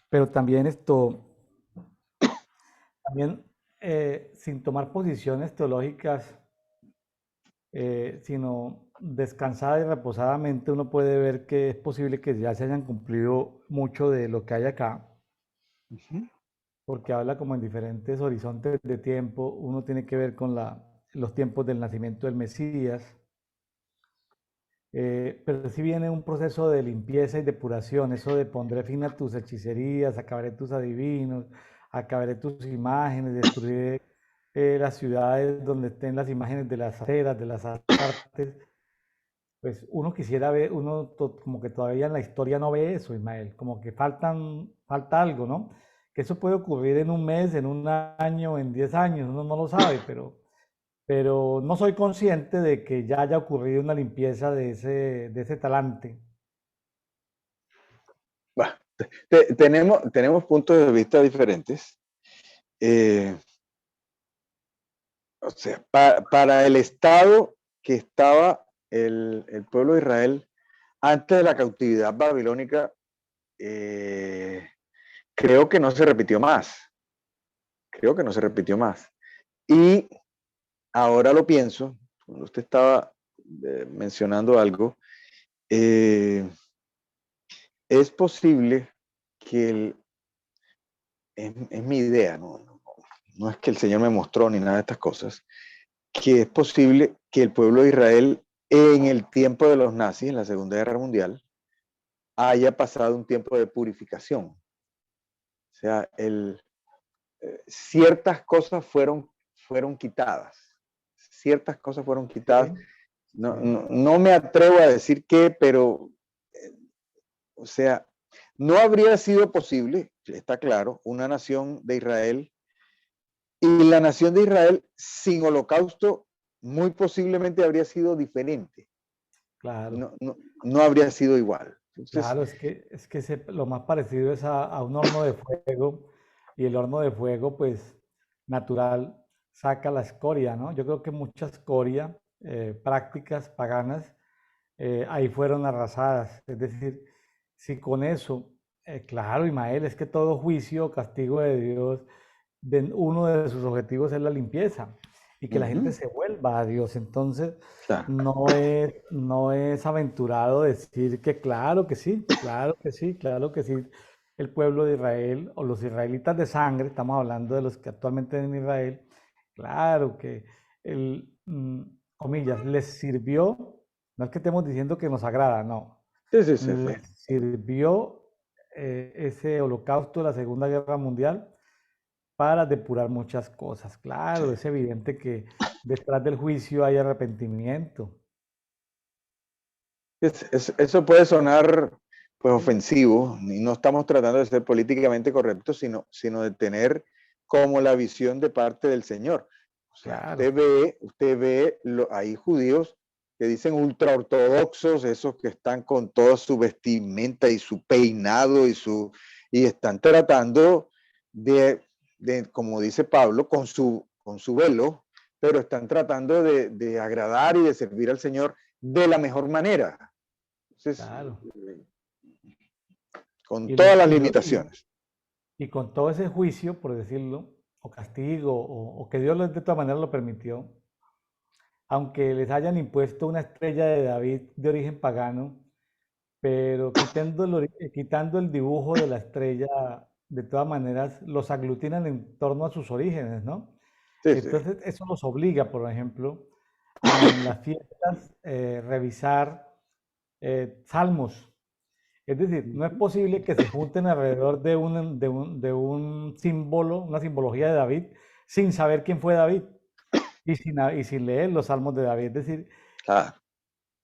pero también también sin tomar posiciones teológicas, sino descansada y reposadamente, uno puede ver que es posible que ya se hayan cumplido mucho de lo que hay acá, porque habla como en diferentes horizontes de tiempo. Uno tiene que ver con los tiempos del nacimiento del Mesías, pero sí viene un proceso de limpieza y depuración, eso de pondré fin a tus hechicerías, acabaré tus adivinos, acabaré tus imágenes, destruiré las ciudades donde estén las imágenes de las aceras, de las artes. Pues uno quisiera ver, como que todavía en la historia no ve eso, Ismael, como que falta algo, ¿no? Que eso puede ocurrir en un mes, en un año, en 10 años, uno no lo sabe, pero no soy consciente de que ya haya ocurrido una limpieza de ese talante. Bueno, tenemos puntos de vista diferentes. Eh, o sea, para el estado que estaba el pueblo de Israel antes de la cautividad babilónica, creo que no se repitió más. Creo que no se repitió más. Y ahora lo pienso, cuando usted estaba mencionando algo, eh, es posible que es mi idea, no es que el Señor me mostró ni nada de estas cosas, que es posible que el pueblo de Israel en el tiempo de los nazis, en la Segunda Guerra Mundial, haya pasado un tiempo de purificación. O sea, ciertas cosas fueron quitadas. Ciertas cosas fueron quitadas. Sí, sí, No me atrevo a decir qué, pero, o sea, no habría sido posible, está claro, una nación de Israel y la nación de Israel sin holocausto muy posiblemente habría sido diferente. claro. No habría sido igual. Entonces, Claro, es que lo más parecido es a un horno de fuego y el horno de fuego, pues, natural, saca la escoria, ¿no? Yo creo que mucha escoria, prácticas paganas, ahí fueron arrasadas. Es decir, si con eso, claro, Imael, es que todo juicio o castigo de Dios, uno de sus objetivos es la limpieza y que la gente uh-huh, se vuelva a Dios. Entonces, claro. no es aventurado decir que claro que sí, claro que sí, claro que sí. El pueblo de Israel o los israelitas de sangre, estamos hablando de los que actualmente en Israel, claro que comillas, les sirvió, no es que estemos diciendo que nos agrada, no, Sí, sí, sí, les sí. sirvió ese holocausto de la Segunda Guerra Mundial para depurar muchas cosas. Sí. Claro, es evidente que detrás del juicio hay arrepentimiento. Eso puede sonar pues ofensivo, y no estamos tratando de ser políticamente correctos, sino de tener como la visión de parte del Señor. O sea, Claro, usted ve hay judíos que dicen ultraortodoxos, esos que están con toda su vestimenta y su peinado y están tratando como dice Pablo, con su velo, pero están tratando de agradar y de servir al Señor de la mejor manera. Entonces, claro. con Y, todas los, las y, lo- y- limitaciones. y con todo ese juicio, por decirlo, o castigo, o que Dios de todas maneras lo permitió, aunque les hayan impuesto una estrella de David de origen pagano, pero quitando el dibujo de la estrella, de todas maneras los aglutinan en torno a sus orígenes, ¿no? Sí, sí. Entonces, eso nos obliga, por ejemplo, a en las fiestas revisar salmos. Es decir, no es posible que se junten alrededor de un símbolo, una simbología de David, sin saber quién fue David y sin leer los salmos de David. Es decir, Claro.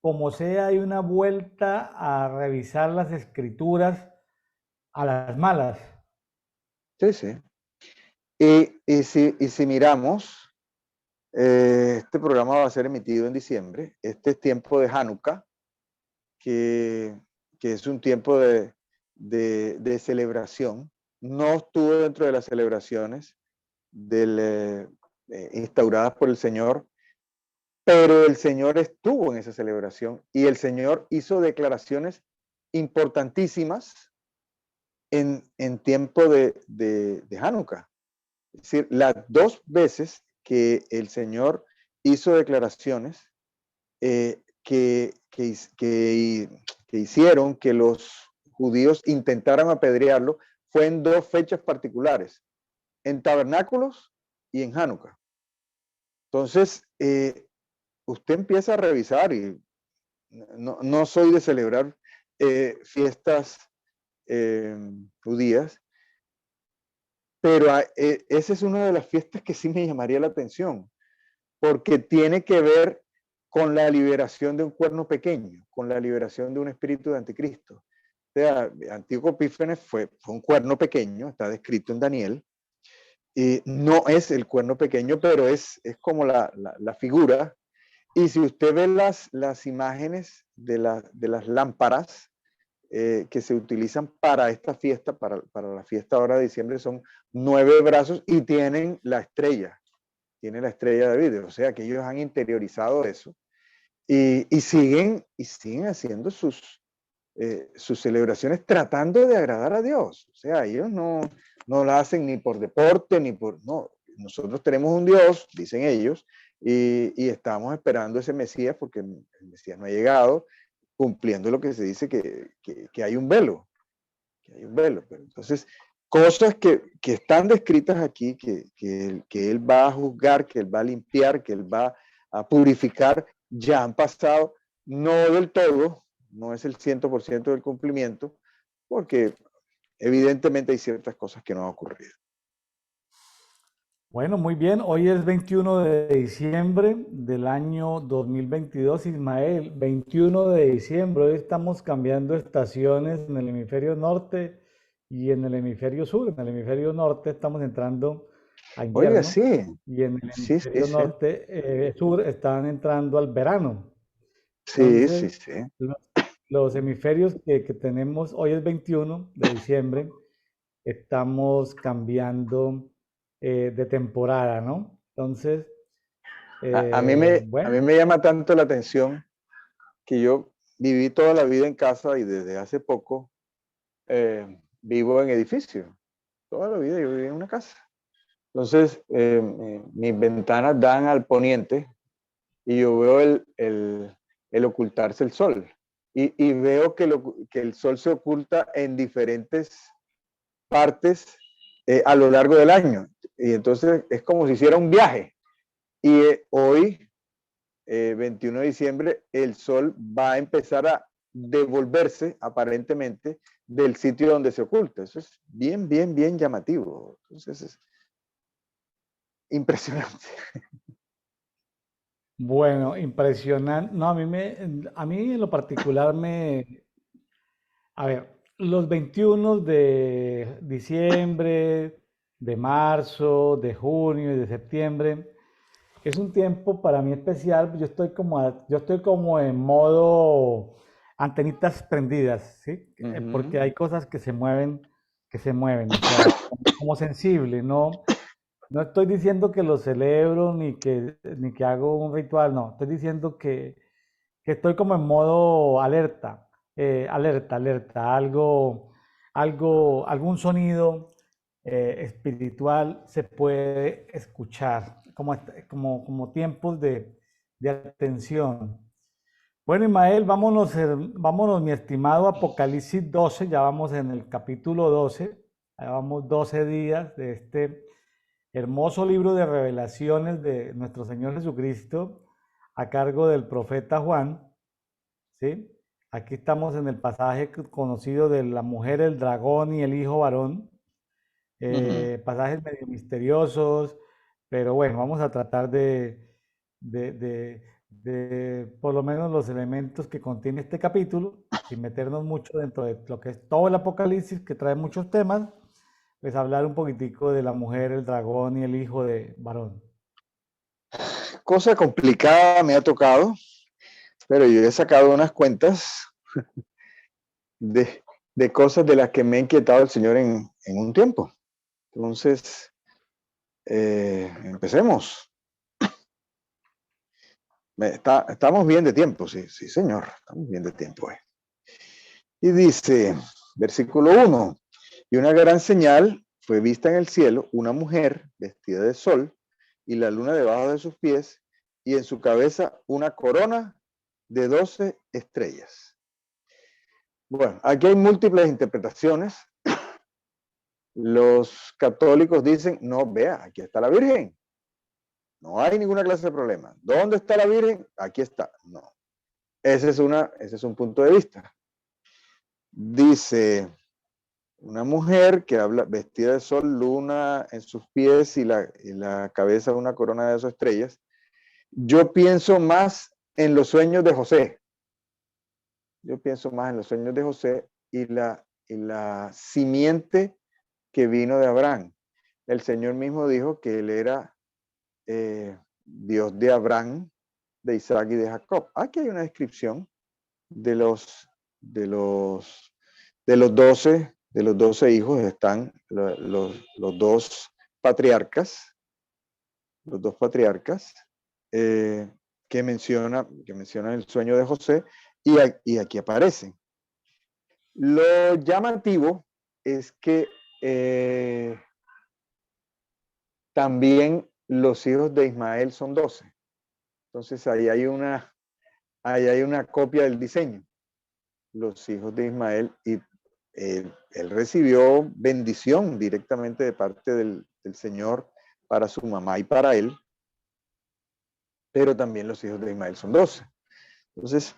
como sea, hay una vuelta a revisar las escrituras a las malas. Sí, sí. Y si miramos, este programa va a ser emitido en diciembre. Este es tiempo de Hanukkah, que, que es un tiempo de celebración. No estuvo dentro de las celebraciones instauradas por el Señor, pero el Señor estuvo en esa celebración y el Señor hizo declaraciones importantísimas en tiempo de Hanukkah. Es decir, las dos veces que el Señor hizo declaraciones que hicieron que los judíos intentaran apedrearlo fue en dos fechas particulares, en tabernáculos y en Hanukkah. Entonces, usted empieza a revisar y no soy de celebrar fiestas judías, pero esa es una de las fiestas que sí me llamaría la atención, porque tiene que ver con la liberación de un cuerno pequeño, con la liberación de un espíritu de anticristo. O sea, Antíoco Epífanes fue un cuerno pequeño, está descrito en Daniel, y no es el cuerno pequeño, pero es como la figura. Y si usted ve las imágenes de las lámparas que se utilizan para esta fiesta, para la fiesta ahora de diciembre, son 9 brazos y tienen la estrella de David. O sea que ellos han interiorizado eso y siguen haciendo sus celebraciones tratando de agradar a Dios. O sea, ellos no lo hacen ni por deporte, ni por... No, nosotros tenemos un Dios, dicen ellos, y estamos esperando ese Mesías porque el Mesías no ha llegado, cumpliendo lo que se dice que hay un velo. Que hay un velo. Pero entonces, cosas que están descritas aquí, que él va a juzgar, que él va a limpiar, que él va a purificar, ya han pasado, no del todo, no es el 100% del cumplimiento, porque evidentemente hay ciertas cosas que no han ocurrido. Bueno, muy bien. Hoy es 21 de diciembre del año 2022, Ismael. 21 de diciembre. Hoy estamos cambiando estaciones en el hemisferio norte y en el hemisferio sur. En el hemisferio norte estamos entrando a Oiga, invierno sí, y en el sí, sí, hemisferio sí, norte, sur están entrando al verano. sí, sí, Entonces, sí. los, los hemisferios que tenemos, hoy es 21 de diciembre, estamos cambiando de temporada, ¿no? Entonces, A bueno, mí me llama tanto la atención que yo viví toda la vida en casa y desde hace poco vivo en edificio. Toda la vida yo viví en una casa. Entonces, mis ventanas dan al poniente y yo veo el ocultarse el sol. Y veo que el sol se oculta en diferentes partes a lo largo del año. Y entonces es como si hiciera un viaje. Y hoy, 21 de diciembre, el sol va a empezar a devolverse aparentemente del sitio donde se oculta. Eso es bien, bien, bien llamativo. Entonces es impresionante. bueno, impresionante. No, a mí en lo particular a ver, los 21 de diciembre, de marzo, de junio y de septiembre, es un tiempo para mí especial. Yo estoy como en modo antenitas prendidas, ¿sí? Uh Porque -huh. hay cosas que se mueven, o sea, como sensible, ¿no? No estoy diciendo que lo celebro ni que hago un ritual, no. Estoy diciendo que estoy como en modo alerta, alerta. Algún sonido espiritual se puede escuchar, como tiempos de atención. Bueno, Ismael, vámonos, mi estimado Apocalipsis 12, ya vamos en el capítulo 12, ya vamos 12 días de este hermoso libro de revelaciones de nuestro Señor Jesucristo a cargo del profeta Juan, ¿sí? Aquí estamos en el pasaje conocido de la mujer, el dragón y el hijo varón, Uh -huh. pasajes medio misteriosos, pero bueno, vamos a tratar de por lo menos los elementos que contiene este capítulo, sin meternos mucho dentro de lo que es todo el Apocalipsis, que trae muchos temas, pues hablar un poquitico de la mujer, el dragón y el hijo de varón. Cosa complicada me ha tocado, pero yo he sacado unas cuentas de cosas de las que me ha inquietado el Señor en un tiempo. Entonces, empecemos. Estamos bien de tiempo, sí, sí, Señor, estamos bien de tiempo. Y dice, versículo 1, y una gran señal fue vista en el cielo, una mujer vestida de sol y la luna debajo de sus pies y en su cabeza una corona de 12 estrellas. Bueno, aquí hay múltiples interpretaciones. Los católicos dicen, no, vea, aquí está la Virgen. No hay ninguna clase de problema. ¿Dónde está la Virgen? Aquí está. No. Ese es un punto de vista. Dice, una mujer que habla vestida de sol, luna en sus pies y la cabeza una corona de 2 estrellas. Yo pienso más en los sueños de José. Yo pienso más en los sueños de José y la simiente que vino de Abraham. El Señor mismo dijo que él era Dios de Abraham, de Isaac y de Jacob. Aquí hay una descripción de de los, de los 12 hijos, están los dos patriarcas que mencionan el sueño de José y aquí aparecen. Lo llamativo es que también los hijos de Ismael son 12. Entonces ahí hay una copia del diseño. Los hijos de Ismael y él recibió bendición directamente de parte del Señor para su mamá y para él, pero también los hijos de Ismael son 12. Entonces,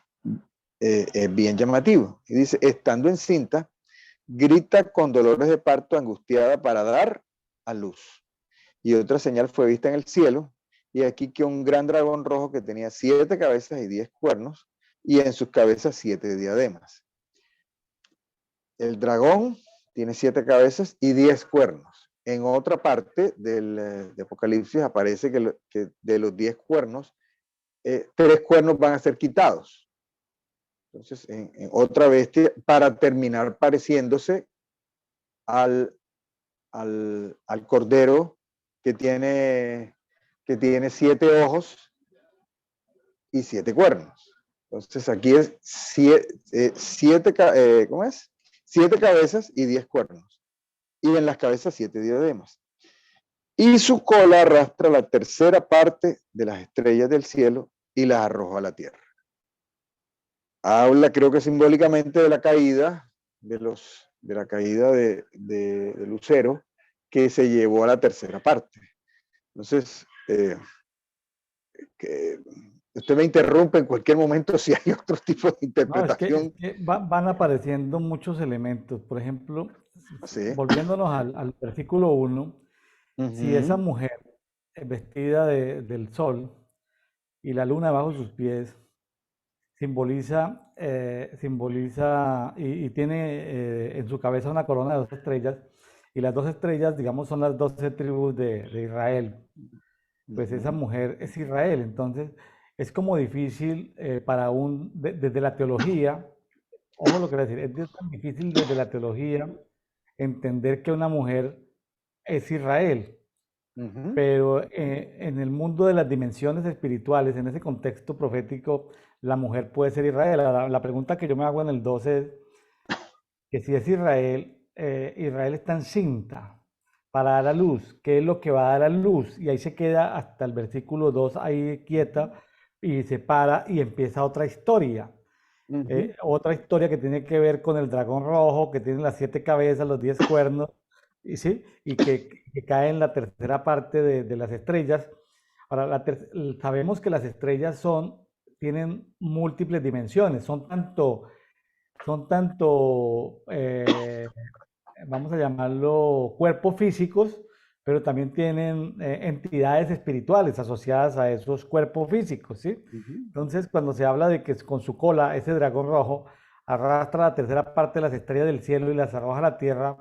es bien llamativo. Y dice, estando encinta, grita con dolores de parto angustiada para dar a luz. Y otra señal fue vista en el cielo, y aquí que un gran dragón rojo que tenía 7 cabezas y 10 cuernos, y en sus cabezas 7 diademas. El dragón tiene 7 cabezas y 10 cuernos. En otra parte de Apocalipsis aparece que de los 10 cuernos, 3 cuernos van a ser quitados. Entonces, en otra bestia, para terminar pareciéndose al cordero que tiene 7 ojos y 7 cuernos. Entonces, aquí es 7 cabezas y 10 cuernos. Y en las cabezas 7 diademas. Y su cola arrastra la tercera parte de las estrellas del cielo y las arroja a la tierra. Habla, creo que simbólicamente, de la caída de Lucero, que se llevó a la tercera parte. Entonces, usted me interrumpe en cualquier momento si hay otro tipo de interpretación. No, es que van apareciendo muchos elementos. Por ejemplo, ¿Sí? volviéndonos al versículo 1, si esa mujer vestida del sol y la luna bajo sus pies simboliza y tiene en su cabeza una corona de 2 estrellas, y las 2 estrellas, digamos, son las 12 tribus de Israel. Pues esa mujer es Israel. Entonces, es como difícil desde la teología, ojo lo que voy a decir, es tan difícil desde la teología entender que una mujer es Israel. Pero en el mundo de las dimensiones espirituales, en ese contexto profético, la mujer puede ser Israel. La pregunta que yo me hago en el 12 es que si es Israel, Israel está encinta para dar a luz. ¿Qué es lo que va a dar a luz? Y ahí se queda hasta el versículo 2 ahí quieta y se para y empieza otra historia. Otra historia que tiene que ver con el dragón rojo, que tiene las 7 cabezas, los 10 cuernos, y, ¿sí? Y que cae en la tercera parte de las estrellas. Ahora, sabemos que las estrellas tienen múltiples dimensiones, son tanto vamos a llamarlo, cuerpos físicos, pero también tienen entidades espirituales asociadas a esos cuerpos físicos, ¿sí? Entonces, cuando se habla de que con su cola ese dragón rojo arrastra la tercera parte de las estrellas del cielo y las arroja a la tierra,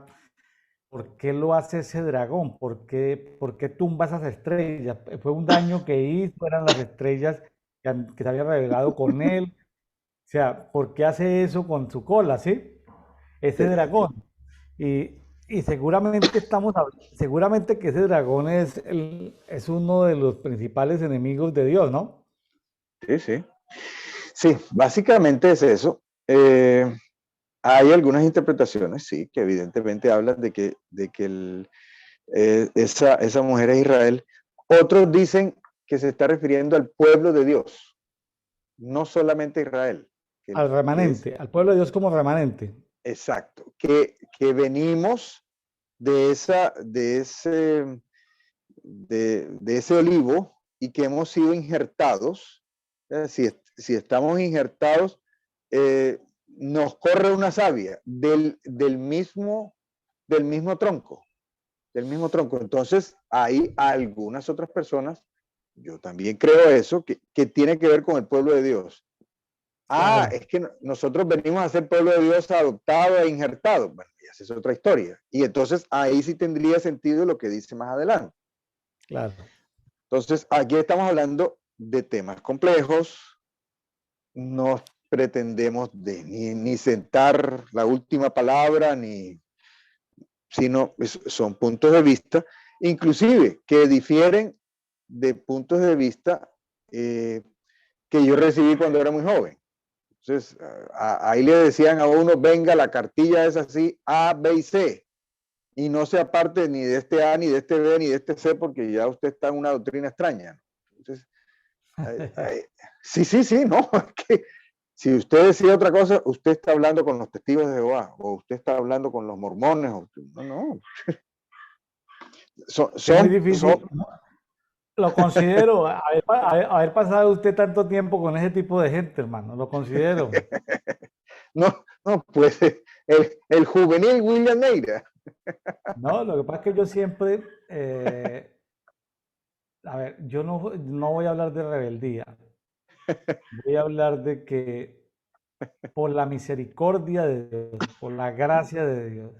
¿por qué lo hace ese dragón? ¿Por qué tumba esas estrellas? ¿Fue un daño que hizo? ¿Eran las estrellas que se había revelado con él? O sea, ¿por qué hace eso con su cola, sí? Ese dragón. Y seguramente que ese dragón es uno de los principales enemigos de Dios, ¿no? Sí, sí. Sí, básicamente es eso. Hay algunas interpretaciones, sí, que evidentemente hablan de que esa mujer es Israel. Otros dicen que se está refiriendo al pueblo de Dios, no solamente a Israel. Al remanente, al pueblo de Dios como remanente. Exacto, que venimos de ese olivo y que hemos sido injertados. Si estamos injertados, nos corre una savia del mismo del mismo tronco, del mismo tronco. Entonces, hay algunas otras personas, yo también creo eso, que tiene que ver con el pueblo de Dios. Claro, Es que nosotros venimos a ser pueblo de Dios adoptado e injertado. Bueno, esa es otra historia. Y entonces ahí sí tendría sentido lo que dice más adelante. claro. Entonces, aquí estamos hablando de temas complejos. No pretendemos ni sentar la última palabra, sino son puntos de vista, inclusive que difieren de puntos de vista que yo recibí cuando era muy joven. Entonces, ahí le decían a uno, venga, la cartilla es así, A, B y C, y no se aparte ni de este A, ni de este B, ni de este C, porque ya usted está en una doctrina extraña. Entonces, sí, no, es que si usted decide otra cosa, usted está hablando con los testigos de Jehová, o usted está hablando con los mormones, no. Es muy Son, difícil. Lo considero, haber pasado usted tanto tiempo con ese tipo de gente, hermano, lo considero. no, pues el juvenil William Neira. No, lo que pasa es que yo siempre, a ver, yo no voy a hablar de rebeldía, voy a hablar de que por la misericordia de Dios, por la gracia de Dios,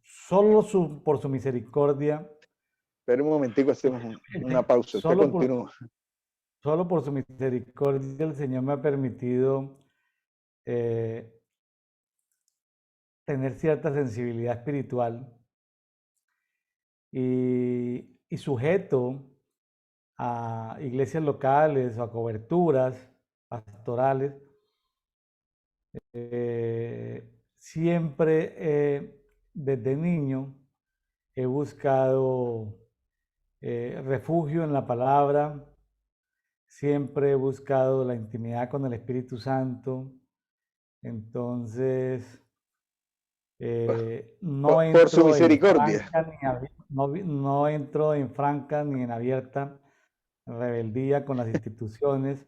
solo por su misericordia, Pero un momentico, hacemos una pausa. Usted solo por, continúa. solo por su misericordia el Señor me ha permitido eh, tener cierta sensibilidad espiritual y sujeto a iglesias locales o a coberturas pastorales, siempre desde niño he buscado refugio en la palabra, siempre he buscado la intimidad con el Espíritu Santo. Entonces, no Por su entro en misericordia. franca no entro en franca ni en abierta rebeldía con las instituciones.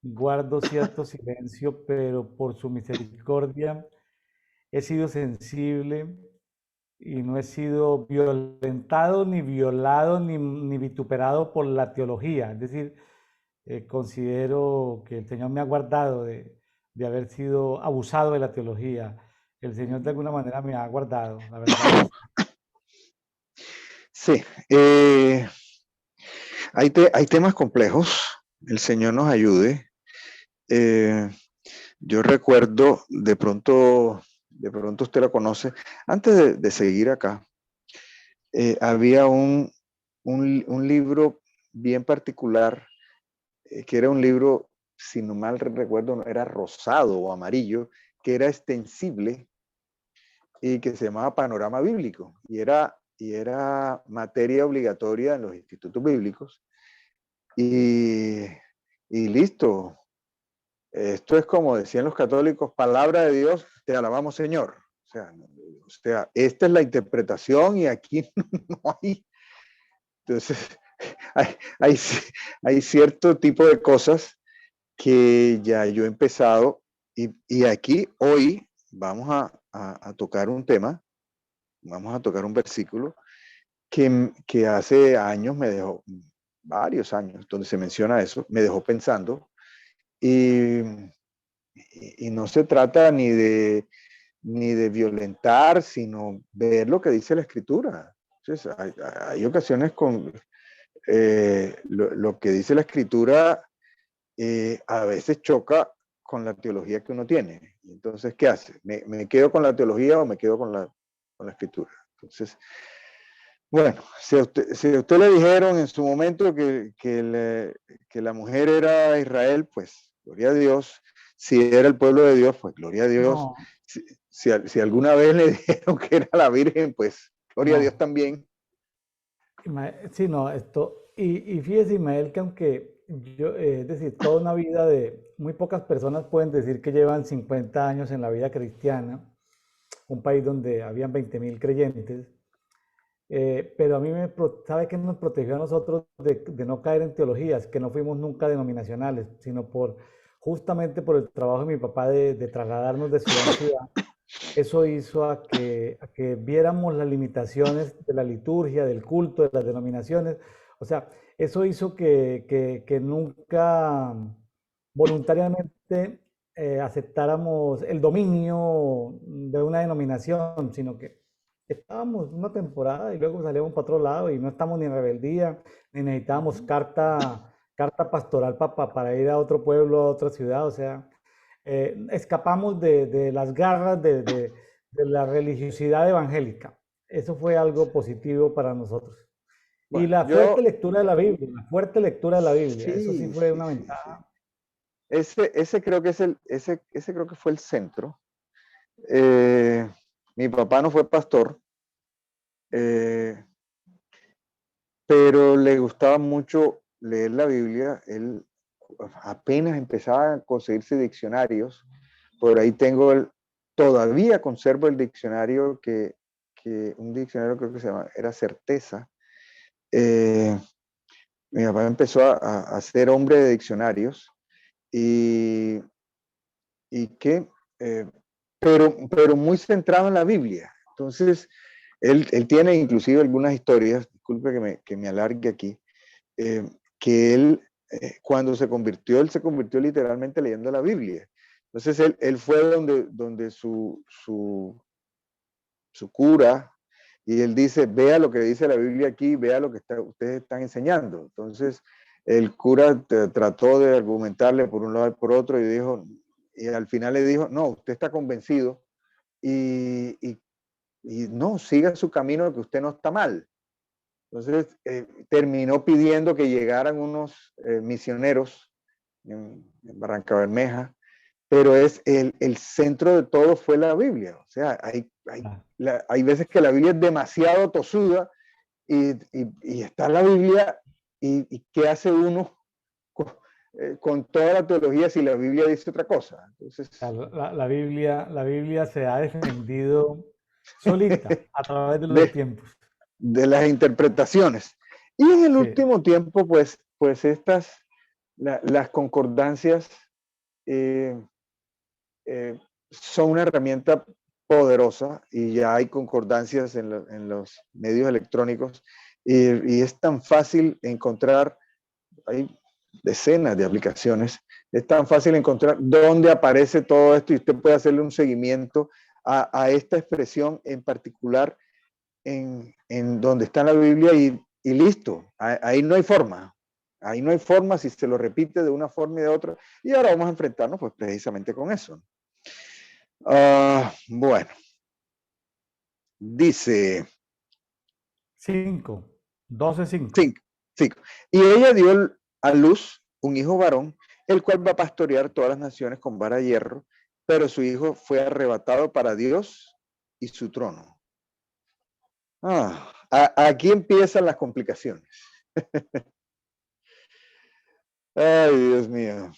Guardo cierto silencio, pero por su misericordia he sido sensible y no he sido violentado, ni violado, ni vituperado por la teología. Es decir, considero que el Señor me ha guardado de haber sido abusado de la teología. El Señor de alguna manera me ha guardado, la verdad es. Sí. Hay temas complejos. El Señor nos ayude. Yo recuerdo, de pronto usted lo conoce, antes de seguir acá, había un libro bien particular, que era un libro, si no mal recuerdo, era rosado o amarillo, que era extensible y que se llamaba Panorama Bíblico, y era materia obligatoria en los institutos bíblicos, y listo. Esto es como decían los católicos, palabra de Dios, te alabamos Señor. O sea, esta es la interpretación y aquí no hay. Entonces, hay, hay cierto tipo de cosas que ya yo he empezado y aquí hoy vamos a tocar un tema, vamos a tocar un versículo que hace años me dejó, varios años, donde se menciona eso, me dejó pensando y no se trata ni de violentar, sino ver lo que dice la Escritura. Entonces, hay ocasiones con lo que dice la Escritura a veces choca con la teología que uno tiene. Entonces, ¿qué hace? ¿Me quedo con la teología o me quedo con la Escritura? Entonces, bueno, si a usted le dijeron en su momento que la mujer era Israel, pues gloria a Dios. Si era el pueblo de Dios, pues gloria a Dios. No, Si alguna vez le dijeron que era la Virgen, pues gloria a Dios no. también. Sí, no, y fíjese, Ismael, que aunque yo, es decir, toda una vida muy pocas personas pueden decir que llevan 50 años en la vida cristiana, un país donde habían 20.000 creyentes, pero a mí ¿sabe qué nos protegió a nosotros de no caer en teologías? Que no fuimos nunca denominacionales, sino justamente por el trabajo de mi papá de trasladarnos de ciudad en ciudad. eso hizo a que viéramos las limitaciones de la liturgia, del culto, de las denominaciones. O sea, eso hizo que nunca voluntariamente aceptáramos el dominio de una denominación, sino que estábamos una temporada y luego salíamos para otro lado y no estamos ni en rebeldía, ni necesitábamos Ujú. carta pastoral para ir a otro pueblo, a otra ciudad. O sea, escapamos de las garras de la religiosidad evangélica. Eso fue algo positivo para nosotros. Y Bueno, la fuerte yo lectura de la Biblia, la fuerte lectura de la Biblia, eso sí sí, fue sí, una sí, sí. ventaja. Ese creo que es ese creo que fue el centro. Eh, Mi papá no fue pastor, eh, pero le gustaba mucho leer la Biblia. Él apenas empezaba a conseguirse diccionarios. Por ahí todavía conservo el diccionario que un diccionario creo que se llama, era Certeza. Eh, Mi papá empezó a ser hombre de diccionarios y, y que, eh, pero muy centrado en la Biblia. Entonces, él tiene inclusive algunas historias, disculpe que me alargue aquí, eh, que cuando se convirtió, él se convirtió literalmente leyendo la Biblia. Entonces, él fue donde su cura, y él dice, vea lo que dice la Biblia aquí, vea lo que ustedes están enseñando. Entonces, el cura trató de argumentarle por un lado y por otro, y al final le dijo, no, usted está convencido, y, y, y no, siga su camino, que usted no está mal. Entonces, terminó pidiendo que llegaran unos misioneros en Barranca Bermeja, pero el centro de todo fue la Biblia. O sea, Ah, hay veces que la Biblia es demasiado tosuda y está la Biblia y ¿qué hace uno con, con toda la teología si la Biblia dice otra cosa? Entonces, la Biblia se ha defendido solita a través de los de, tiempos. de las interpretaciones. Y en el Sí. último tiempo, pues las concordancias eh, son una herramienta poderosa y ya hay concordancias en los medios electrónicos y es tan fácil encontrar, hay decenas de aplicaciones, es tan fácil encontrar dónde aparece todo esto y usted puede hacerle un seguimiento a esta expresión en particular en donde está la Biblia y listo, ahí no hay forma. Ahí no hay forma si se lo repite de una forma y de otra. Y ahora vamos a enfrentarnos pues precisamente con eso. Bueno, dice 5, 12, 5. 5, 5. Y ella dio a luz un hijo varón, el cual va a pastorear todas las naciones con vara de hierro, pero su hijo fue arrebatado para Dios y su trono. Aquí empiezan las complicaciones. Ay, Dios mío.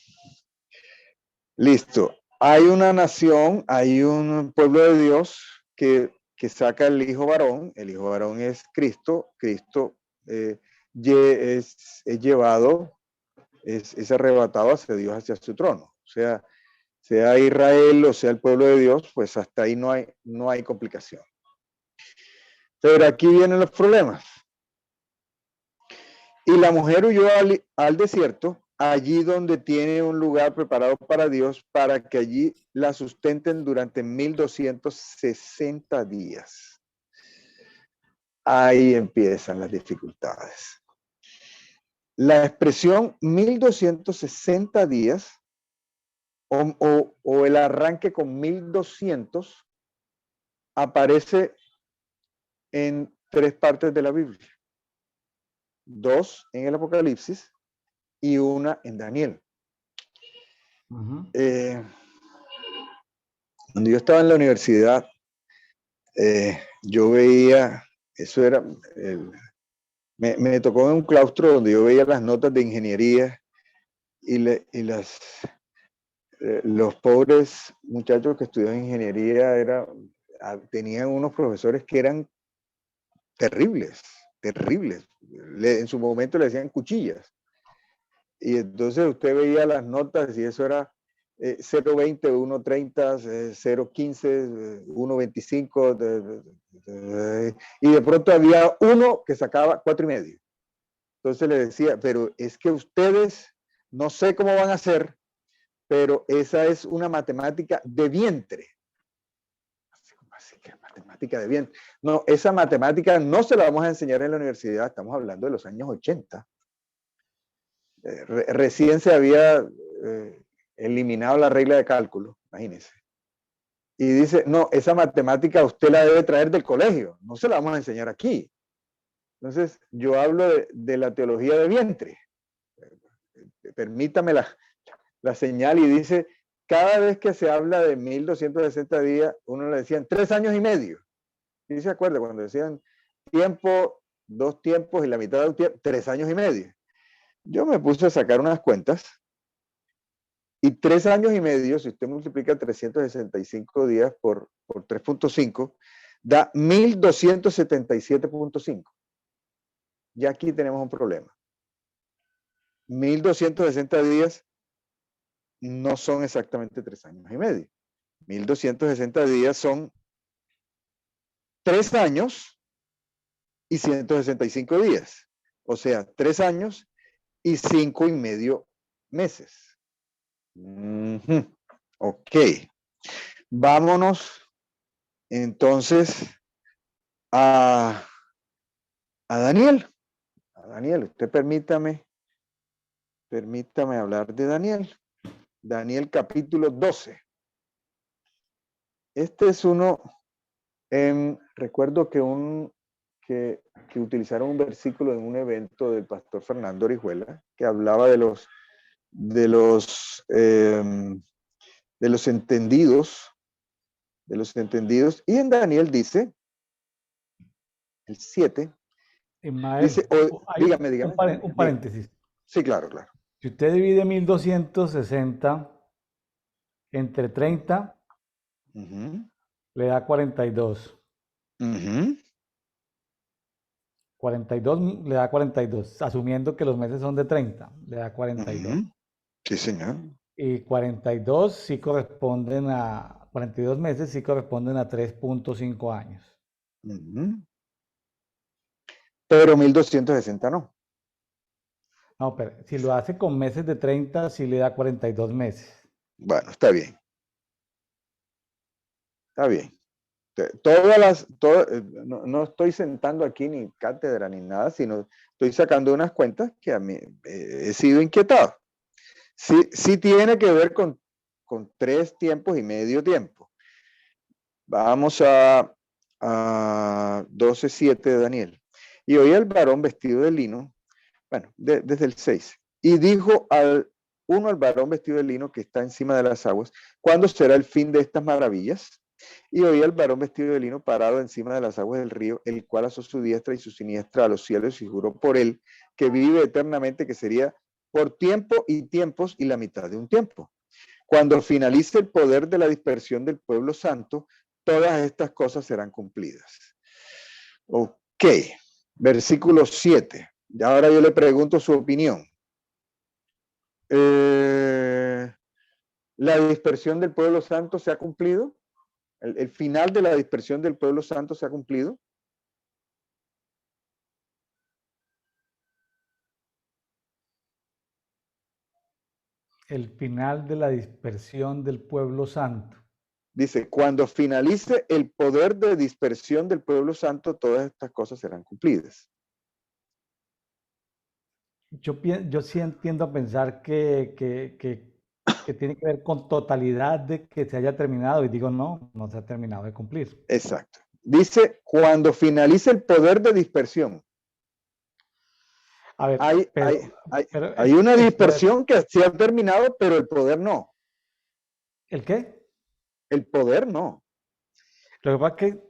Listo. Hay una nación, hay un pueblo de Dios que saca el hijo varón. El hijo varón es Cristo. Cristo eh, es llevado, es arrebatado hacia Dios, hacia su trono. O sea Israel o sea el pueblo de Dios, pues hasta ahí no hay complicación. Pero aquí vienen los problemas. Y la mujer huyó al desierto, allí donde tiene un lugar preparado para Dios, para que allí la sustenten durante 1260 días. Ahí empiezan las dificultades. La expresión 1260 días o el arranque con 1200 aparece en 3 partes de la Biblia. 2 en el Apocalipsis y 1 en Daniel. Ujú. Cuando yo estaba en la universidad, yo veía, eso era, me tocó en un claustro donde yo veía las notas de ingeniería y los pobres muchachos que estudiaban ingeniería tenían unos profesores que eran terribles, terribles. En su momento le decían cuchillas. Y entonces usted veía las notas y eso era 0.20, 1.30, 0.15, 1.25, y de pronto había uno que sacaba 4.5. Entonces le decía, pero es que ustedes no sé cómo van a hacer, pero esa es una matemática de vientre. Así que matemática de vientre. No, esa matemática no se la vamos a enseñar en la universidad, estamos hablando de los años 80. Recién se había eliminado la regla de cálculo, imagínense. Y dice, no, esa matemática usted la debe traer del colegio, no se la vamos a enseñar aquí. Entonces, yo hablo de la teología de vientre. Permítame la señal y dice, cada vez que se habla de 1260 días, uno le decían 3 años y medio. ¿Sí se acuerda? Cuando decían tiempo, 2 tiempos y la mitad de un tiempo, 3 años y medio. Yo me puse a sacar unas cuentas y 3 años y medio, si usted multiplica 365 días por 3.5, da 1277.5. Ya aquí tenemos un problema. 1260 días no son exactamente 3 años y medio. 1260 días son 3 años y 165 días. O sea, 3 años y 5 y medio meses. Ok. Vámonos entonces a Daniel. A Daniel, usted permítame hablar de Daniel. Daniel capítulo 12. Este es uno, recuerdo que utilizaron un versículo en un evento del pastor Fernando Orihuela que hablaba de los entendidos, y en Daniel dice, el 7, Ismael, dice, dígame. un paréntesis. Sí, claro. Si usted divide 1260 entre 30, le da 42. 42 le da 42, asumiendo que los meses son de 30, le da 42. Sí, señor. Y 42 sí corresponden a, 42 meses sí corresponden a 3.5 años. Pero 1260 no. No, pero si lo hace con meses de 30, sí le da 42 meses. Bueno, está bien. No estoy sentando aquí ni cátedra ni nada, sino estoy sacando unas cuentas que a mí he sido inquietado. Sí tiene que ver con 3 tiempos y medio tiempo. Vamos a 12:7 de Daniel. Y oí al varón vestido de lino, bueno, desde el 6, y dijo al varón vestido de lino que está encima de las aguas, ¿cuándo será el fin de estas maravillas? Y oí al varón vestido de lino parado encima de las aguas del río, el cual asó su diestra y su siniestra a los cielos y juró por él, que vive eternamente, que sería por tiempo y tiempos y la mitad de un tiempo. Cuando finalice el poder de la dispersión del pueblo santo, todas estas cosas serán cumplidas. Ok, versículo 7. Y ahora yo le pregunto su opinión. ¿La dispersión del pueblo santo se ha cumplido? ¿El final de la dispersión del pueblo santo se ha cumplido? El final de la dispersión del pueblo santo. Dice, cuando finalice el poder de dispersión del pueblo santo, todas estas cosas serán cumplidas. Yo sí entiendo a pensar que tiene que ver con totalidad de que se haya terminado, y digo, no se ha terminado de cumplir. Exacto. Dice, cuando finalice el poder de dispersión. A ver, hay una dispersión que se ha terminado, pero el poder no. ¿El qué? El poder no. Lo que pasa es que,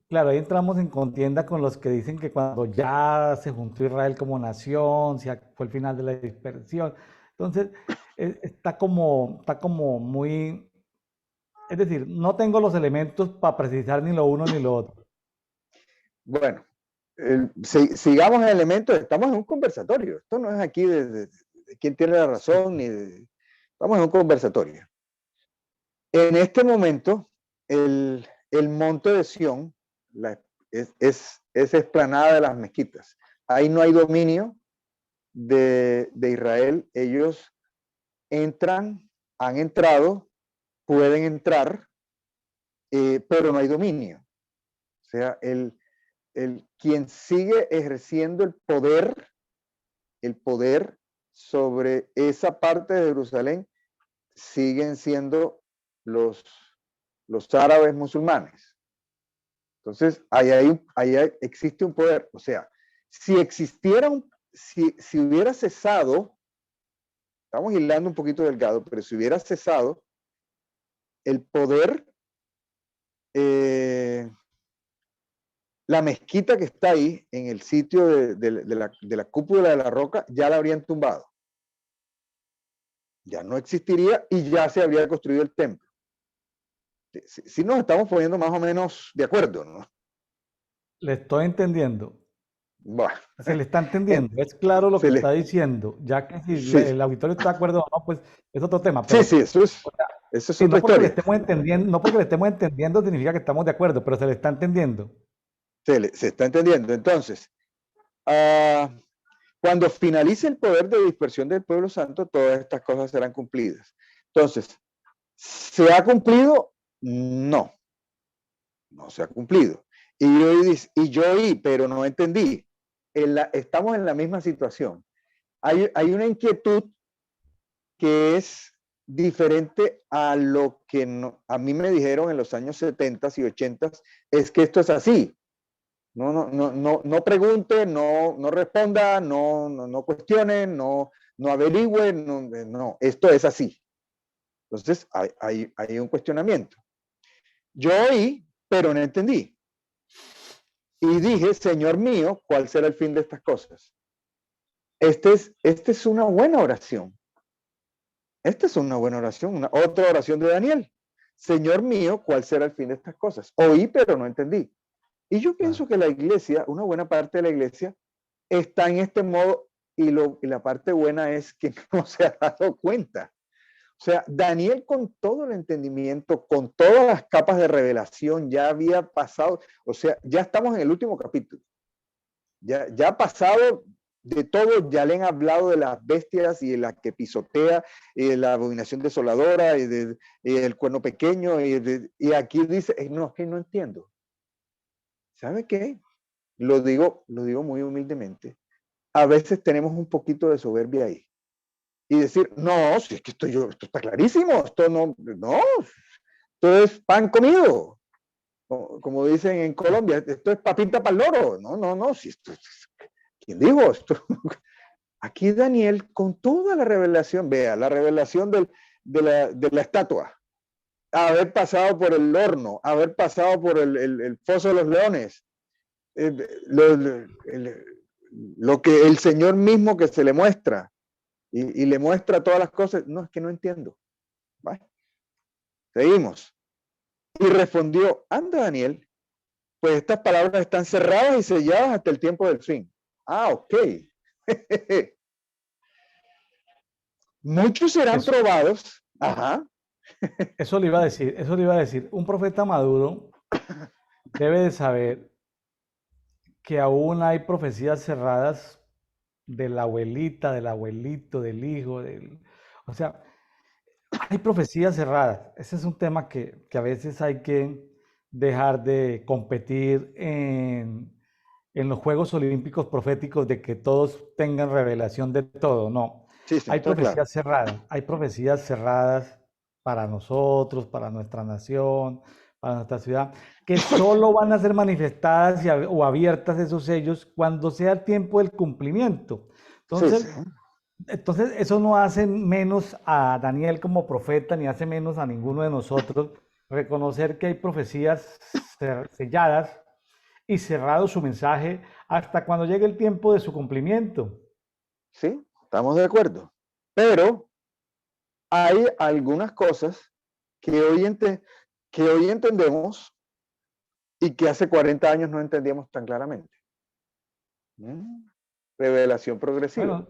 claro, ahí entramos en contienda con los que dicen que cuando ya se juntó Israel como nación, fue el final de la dispersión. Entonces, está como muy... Es decir, no tengo los elementos para precisar ni lo uno ni lo otro. Bueno, sigamos en elementos, estamos en un conversatorio. Esto no es aquí de quién tiene la razón, estamos en un conversatorio. En este momento, el monte de Sión es explanada de las mezquitas. Ahí no hay dominio de Israel. Ellos entran, han entrado, pueden entrar, pero no hay dominio. O sea, quien sigue ejerciendo el poder sobre esa parte de Jerusalén siguen siendo los árabes musulmanes. Entonces, ahí existe un poder. O sea, si existiera si hubiera cesado, estamos hilando un poquito delgado, pero si hubiera cesado el poder, la mezquita que está ahí, en el sitio de la cúpula de la roca, ya la habrían tumbado. Ya no existiría y ya se habría construido el templo. Si nos estamos poniendo más o menos de acuerdo, ¿no? Le estoy entendiendo. Bueno, Se le está entendiendo. Es claro lo que está le, diciendo. Ya que si sí, el auditorio está de acuerdo o no, pues es otro tema. sí, Pero, sí, o sea, eso es sí, otra no porque le historia. estemos entendiendo, no porque le estemos entendiendo significa que estamos de acuerdo, pero se le está entendiendo. Se está entendiendo. Entonces, cuando finalice el poder de dispersión del pueblo santo, todas estas cosas serán cumplidas. Entonces, ¿se ha cumplido? No, no se ha cumplido. Y yo oí, pero no entendí. Estamos en la misma situación. Hay una inquietud que es diferente a lo que a mí me dijeron en los años 70 y 80, es que esto es así. No pregunte, no responda, no cuestione, no averigüe, no, esto es así. Entonces hay un cuestionamiento. Yo oí, pero no entendí. Y dije, Señor mío, ¿cuál será el fin de estas cosas? Esta es una buena oración. Esta es una buena oración, otra oración de Daniel. Señor mío, ¿cuál será el fin de estas cosas? Oí, pero no entendí. Y yo pienso que la iglesia, una buena parte de la iglesia, está en este modo y la parte buena es que no se ha dado cuenta. O sea, Daniel con todo el entendimiento, con todas las capas de revelación, ya había pasado, o sea, ya estamos en el último capítulo. Ya ha pasado de todo, ya le han hablado de las bestias y de la que pisotea, y de la abominación desoladora, y del cuerno pequeño, y aquí dice, no, es que no entiendo. ¿Sabe qué? Lo digo muy humildemente. A veces tenemos un poquito de soberbia ahí. Y decir, no, si es que esto está clarísimo, esto no, esto es pan comido. Como dicen en Colombia, esto es papita para el loro. No, si esto, ¿quién dijo esto? Aquí Daniel, con toda la revelación, vea, la revelación de la estatua, haber pasado por el horno, haber pasado por el foso de los leones, lo que el Señor mismo que se le muestra y le muestra todas las cosas, no, es que no entiendo. ¿Vale? Seguimos. Y respondió, anda Daniel, pues estas palabras están cerradas y selladas hasta el tiempo del fin. Ok. Muchos serán Eso, probados. Ajá. eso le iba a decir, eso le iba a decir. Un profeta maduro debe de saber que aún hay profecías cerradas de la abuelita, del abuelito, del hijo, o sea, hay profecías cerradas. Ese es un tema que a veces hay que dejar de competir en los Juegos Olímpicos proféticos de que todos tengan revelación de todo. No, Sí, está claro. hay profecías cerradas para nosotros, para nuestra nación, para nuestra ciudad, que solo van a ser manifestadas o abiertas esos sellos cuando sea el tiempo del cumplimiento. Sí, sí. Entonces, eso no hace menos a Daniel como profeta, ni hace menos a ninguno de nosotros reconocer que hay profecías selladas y cerrado su mensaje hasta cuando llegue el tiempo de su cumplimiento. Sí, estamos de acuerdo. Pero hay algunas cosas que hoy entendemos y que hace 40 años no entendíamos tan claramente. Revelación progresiva. Bueno,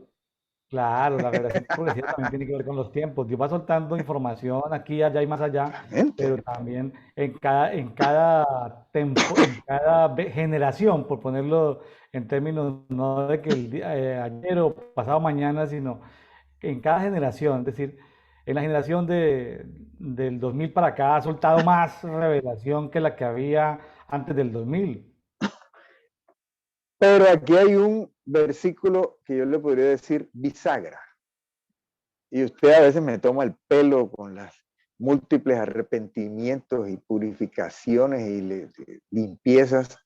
Claro, la revelación progresiva también tiene que ver con los tiempos. Dios va soltando información aquí, allá y más allá, Gente. pero también en cada generación, por ponerlo en términos no de que ayer o pasado mañana, sino en cada generación. Es decir, en la generación del 2000 para acá ha soltado más revelación que la que había antes del 2000. Pero aquí hay un versículo que yo le podría decir bisagra. Y usted a veces me toma el pelo con las múltiples arrepentimientos y purificaciones y limpiezas,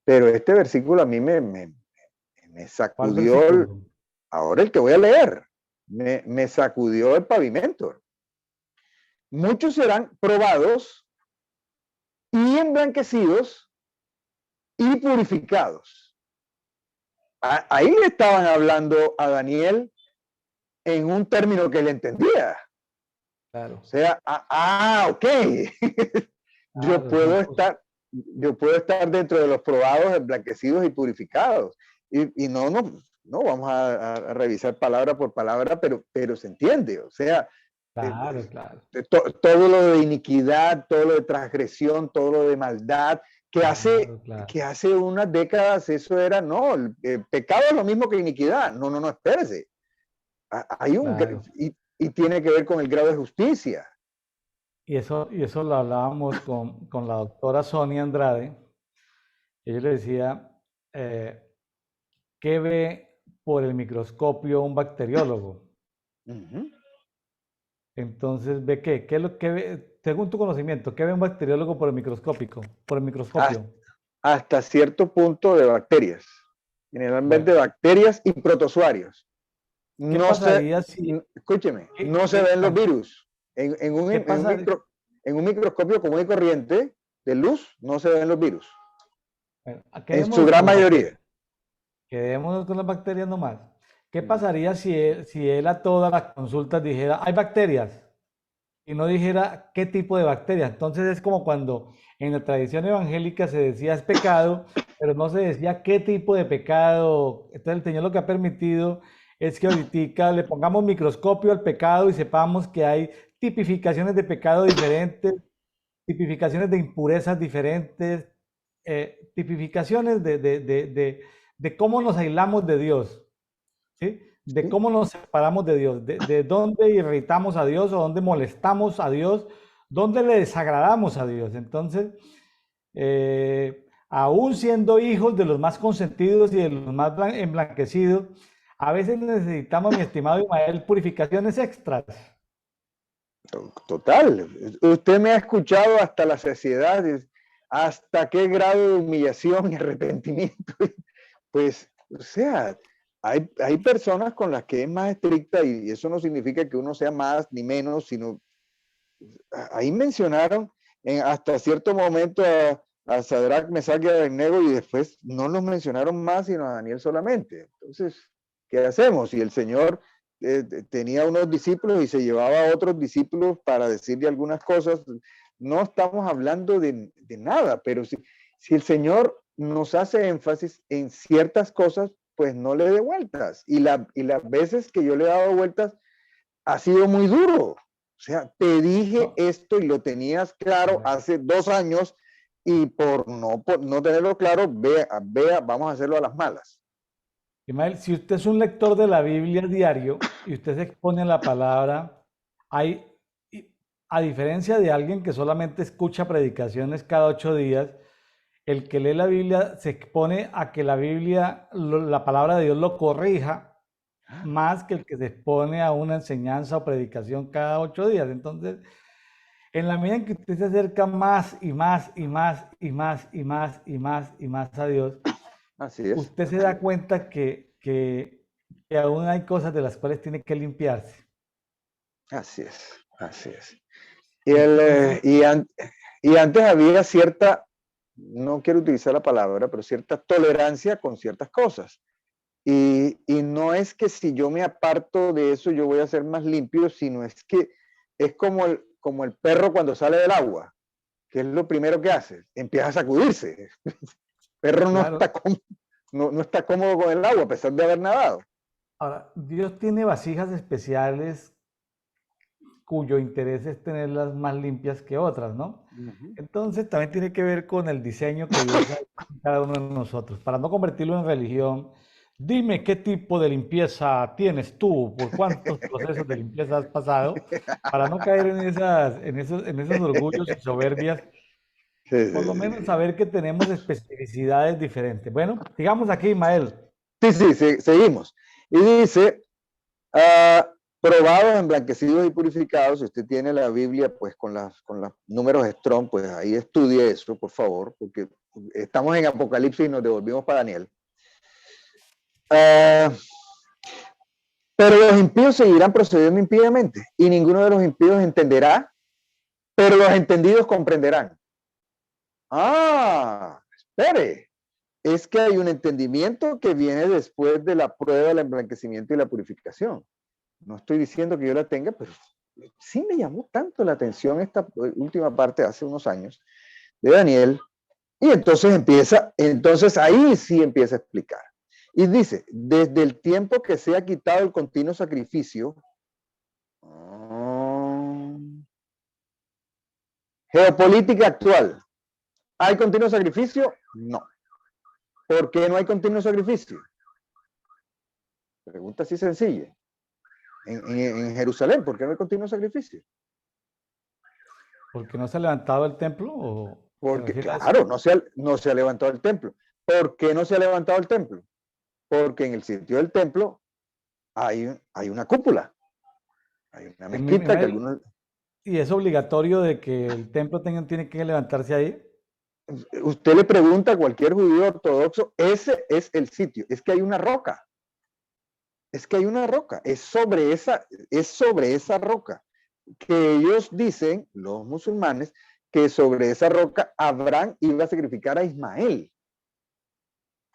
pero este versículo a mí me ¿Cuál sacudió, versículo? ahora el que voy a leer, me sacudió el pavimento. Muchos serán probados y emblanquecidos y purificados. Ahí le estaban hablando a Daniel en un término que él entendía. Claro, O sea, ok. yo claro, son puedo cosas. estar, yo puedo estar dentro de los probados, emblanquecidos y purificados. Y no vamos a revisar palabra por palabra, pero se entiende. O sea, Claro, claro, todo lo de iniquidad, todo lo de transgresión, todo lo de maldad, claro, claro, que hace unas décadas eso era, no, el pecado es lo mismo que iniquidad. No, espérese. Hay claro. y tiene que ver con el grado de justicia. Y eso lo hablábamos con la doctora Sonia Andrade. Ella le decía, eh, ¿qué ve por el microscopio un bacteriólogo? Uh -huh. Entonces, ¿ve qué? ¿Qué es lo que ve, según tu conocimiento, qué ve un bacteriólogo por el microscópico, por el Hasta, microscopio? hasta cierto punto de bacterias, generalmente Bueno, bacterias y protozoarios. ¿qué No se, pasaría si, escúcheme, no se ven los bueno, virus. qué pasa? En un microscopio común y corriente de luz no se ven los virus, Bueno, en su quedémonos con gran las mayoría. bacterias. Quedémonos con las bacterias nomás. ¿Qué Mm. pasaría si él a todas las consultas dijera, hay bacterias? Y no dijera qué tipo de bacterias. Entonces es como cuando en la tradición evangélica se decía es pecado, pero no se decía qué tipo de pecado. Entonces el Señor lo que ha permitido es que ahorita le pongamos microscopio al pecado y sepamos que hay tipificaciones de pecado diferentes, tipificaciones de impurezas diferentes, tipificaciones de cómo nos aislamos de Dios, ¿sí? De Sí. cómo nos separamos de Dios, de dónde irritamos a Dios o dónde molestamos a Dios, dónde le desagradamos a Dios. Entonces, aún siendo hijos de los más consentidos y de los más emblanquecidos, a veces necesitamos, mi estimado Ismael, purificaciones extras. Total. Usted me ha escuchado hasta la saciedad, hasta qué grado de humillación y arrepentimiento. Pues, o sea, hay personas con las que es más estricta y eso no significa que uno sea más ni menos, sino ahí mencionaron hasta cierto momento a Sadrach, Mesach y Abednego y después no los mencionaron más sino a Daniel solamente. Entonces, ¿qué hacemos? Y el Señor tenía unos discípulos y se llevaba a otros discípulos para decirle algunas cosas. No estamos hablando de nada, pero si el Señor nos hace énfasis en ciertas cosas, pues no le dé vueltas. Y las veces que yo le he dado vueltas ha sido muy duro. O sea, te dije No, esto y lo tenías claro correcto. hace 2 años y por no tenerlo claro, vea, vamos a hacerlo a las malas. Ismael, si usted es un lector de la Biblia diario y usted se expone a la palabra, hay, a diferencia de alguien que solamente escucha predicaciones cada 8 días, el que lee la Biblia se expone a que la Biblia, la palabra de Dios lo corrija más que el que se expone a una enseñanza o predicación cada 8 días. Entonces, en la medida en que usted se acerca más y más y más y más y más y más y más a Dios, Así es, usted se da cuenta que aún hay cosas de las cuales tiene que limpiarse. así es, así es. Y, el, Entonces, eh, y, an- y antes había cierta, no quiero utilizar la palabra, pero cierta tolerancia con ciertas cosas. Y no es que si yo me aparto de eso yo voy a ser más limpio, sino es que es como el perro cuando sale del agua, que es lo primero que hace, empieza a sacudirse. El perro claro, no está cómodo con el agua a pesar de haber nadado. Ahora, Dios tiene vasijas especiales cuyo interés es tenerlas más limpias que otras, ¿no? Ujú. Entonces también tiene que ver con el diseño que Dios ha hecho en cada uno de nosotros. Para no convertirlo en religión, dime qué tipo de limpieza tienes tú, por cuántos procesos de limpieza has pasado, para no caer en esos orgullos y soberbias, Sí, por sí, lo menos sí. saber que tenemos especificidades diferentes. Bueno, sigamos aquí, Ismael. Seguimos. Y dice, ah, probados, emblanquecidos y purificados. Si usted tiene la Biblia, pues con los números Strong, pues ahí estudie eso, por favor, porque estamos en Apocalipsis y nos devolvimos para Daniel. Ah, pero los impíos seguirán procediendo impíamente y ninguno de los impíos entenderá, pero los entendidos comprenderán. Ah, espere. Es que hay un entendimiento que viene después de la prueba, el emblanquecimiento y la purificación. No estoy diciendo que yo la tenga, pero sí me llamó tanto la atención esta última parte hace unos años de Daniel. Y entonces ahí sí empieza a explicar. Y dice, desde el tiempo que se ha quitado el continuo sacrificio, geopolítica actual, ¿hay continuo sacrificio? No. ¿Por qué no hay continuo sacrificio? Pregunta así sencilla. En Jerusalén, ¿por qué no hay continuo sacrificio? ¿Porque no se ha levantado el templo o se Porque, refiere a eso? claro, no se ha levantado el templo. ¿Por qué no se ha levantado el templo? Porque en el sitio del templo hay una cúpula, hay una mezquita que Ismael, algunos... ¿y es obligatorio de que el templo tiene que levantarse ahí? Usted le pregunta a cualquier judío ortodoxo, ese es el sitio, es que hay una roca, es que hay una roca, es sobre esa roca que ellos dicen, los musulmanes, que sobre esa roca Abraham iba a sacrificar a Ismael.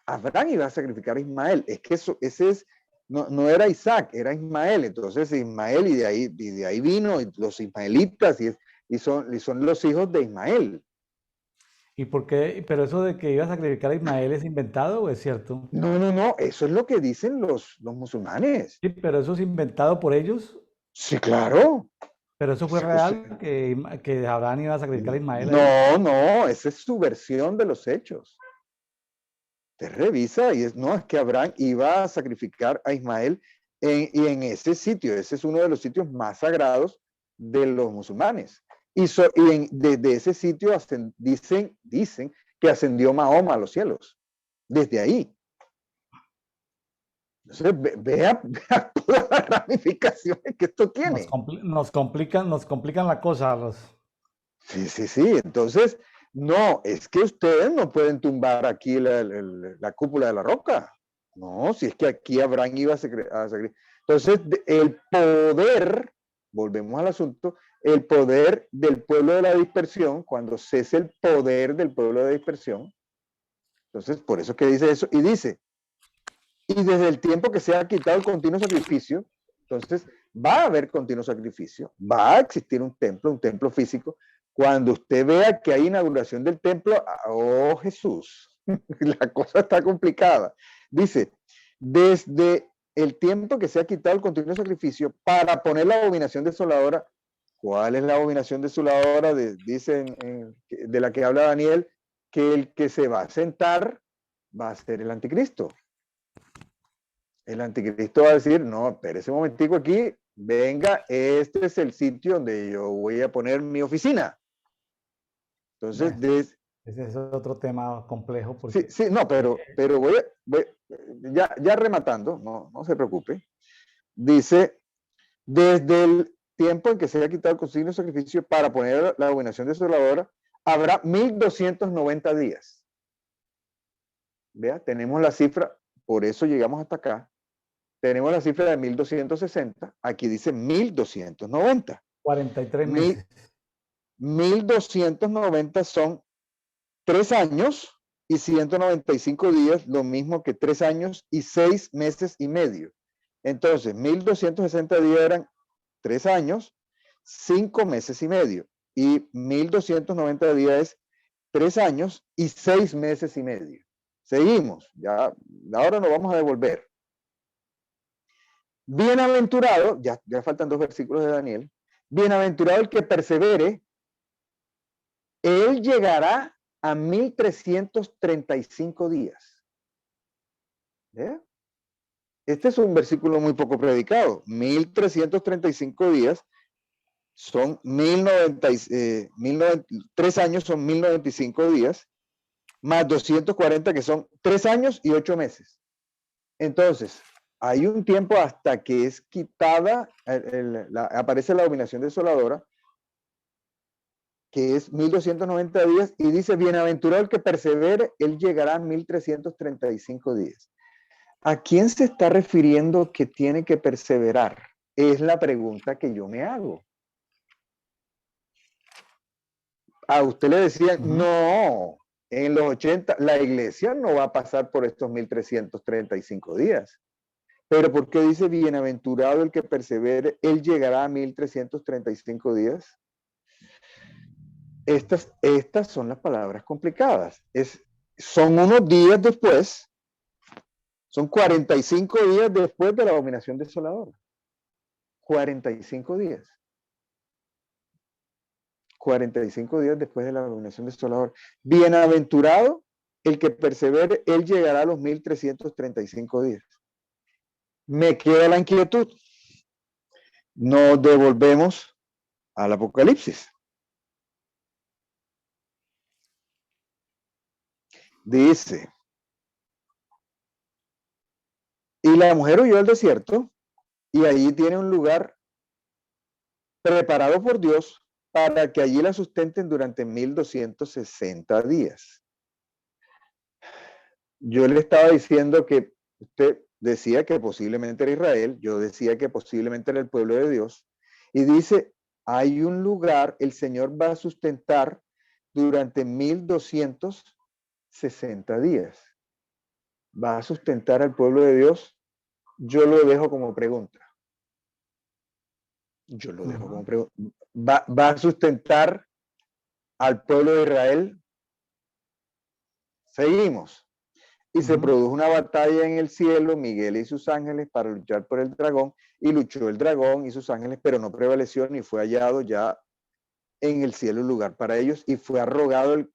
Abraham iba a sacrificar a Ismael. Es que ese es, no era Isaac, era Ismael. Entonces Ismael y de ahí vino los ismaelitas y son los hijos de Ismael. ¿Y por qué? ¿Pero eso de que iba a sacrificar a Ismael es inventado o es cierto? No, eso es lo que dicen los musulmanes. Sí, pero eso es inventado por ellos. Sí, claro. Pero eso fue real, que Abraham iba a sacrificar a Ismael ahí. No, esa es su versión de los hechos. Te revisa es que Abraham iba a sacrificar a Ismael y en ese sitio, ese es uno de los sitios más sagrados de los musulmanes. Desde ese sitio dicen que ascendió Mahoma a los cielos, desde ahí. Entonces, vea todas las ramificaciones que esto tiene. Nos complican la cosa. Sí. Entonces, no, es que ustedes no pueden tumbar aquí la cúpula de la roca. No, si es que aquí Abraham iba a sacrificar. Entonces, el poder, volvemos al asunto, el poder del pueblo de la dispersión, cuando cese el poder del pueblo de la dispersión, entonces, por eso que dice eso, y dice, y desde el tiempo que se ha quitado el continuo sacrificio, entonces va a haber continuo sacrificio, va a existir un templo físico. Cuando usted vea que hay inauguración del templo, oh Jesús, la cosa está complicada. Dice, desde el tiempo que se ha quitado el continuo sacrificio para poner la abominación desoladora. ¿Cuál es la abominación desoladora? Dicen de la que habla Daniel, que el que se va a sentar va a ser el anticristo. El anticristo va a decir, no, espérese un momentico aquí, venga, este es el sitio donde yo voy a poner mi oficina. Entonces, Ese es otro tema complejo porque sí, no, pero ya rematando, no se preocupe. Dice, desde el tiempo en que se haya quitado el consigno de sacrificio para poner la abominación desoladora, habrá 1290 días. Vea, tenemos la cifra, por eso llegamos hasta acá. Tenemos la cifra de 1260, aquí dice 1290. 43 meses. 1290 son 3 años y 195 días, lo mismo que 3 años y 6 meses y medio. Entonces, 1260 días eran 3 años, 5 meses y medio. Y 1290 días es 3 años y 6 meses y medio. Seguimos, ya, ahora nos vamos a devolver. Bienaventurado, ya faltan 2 versículos de Daniel, bienaventurado el que persevere, él llegará a 1335 días. ¿Eh? Este es un versículo muy poco predicado. 1335 días son 3 años son 1095 días, más 240 que son 3 años y 8 meses. Entonces, hay un tiempo hasta que es quitada, aparece la abominación desoladora, que es 1290 días, y dice, bienaventurado el que persevere, él llegará a 1335 días. ¿A quién se está refiriendo que tiene que perseverar? Es la pregunta que yo me hago. A usted le decían, no, en los 80 la iglesia no va a pasar por estos 1335 días. Pero ¿por qué dice bienaventurado el que persevere, él llegará a 1335 días? Estas son las palabras complicadas. Son unos días después, son 45 días después de la abominación desoladora. 45 días. 45 días después de la abominación desoladora. Bienaventurado el que persevere, él llegará a los 1335 días. Me queda la inquietud. Nos devolvemos al Apocalipsis. Dice, y la mujer huyó al desierto y allí tiene un lugar preparado por Dios para que allí la sustenten durante 1260 días. Yo le estaba diciendo que usted decía que posiblemente era Israel, yo decía que posiblemente era el pueblo de Dios, y dice, hay un lugar, el Señor va a sustentar durante 1260 días. ¿Va a sustentar al pueblo de Dios? Yo lo dejo como pregunta. Yo lo dejo como pregunta. ¿Va a sustentar al pueblo de Israel? Seguimos. Y se produjo una batalla en el cielo, Miguel y sus ángeles, para luchar por el dragón, y luchó el dragón y sus ángeles, pero no prevaleció ni fue hallado ya en el cielo lugar para ellos, y fue arrojado el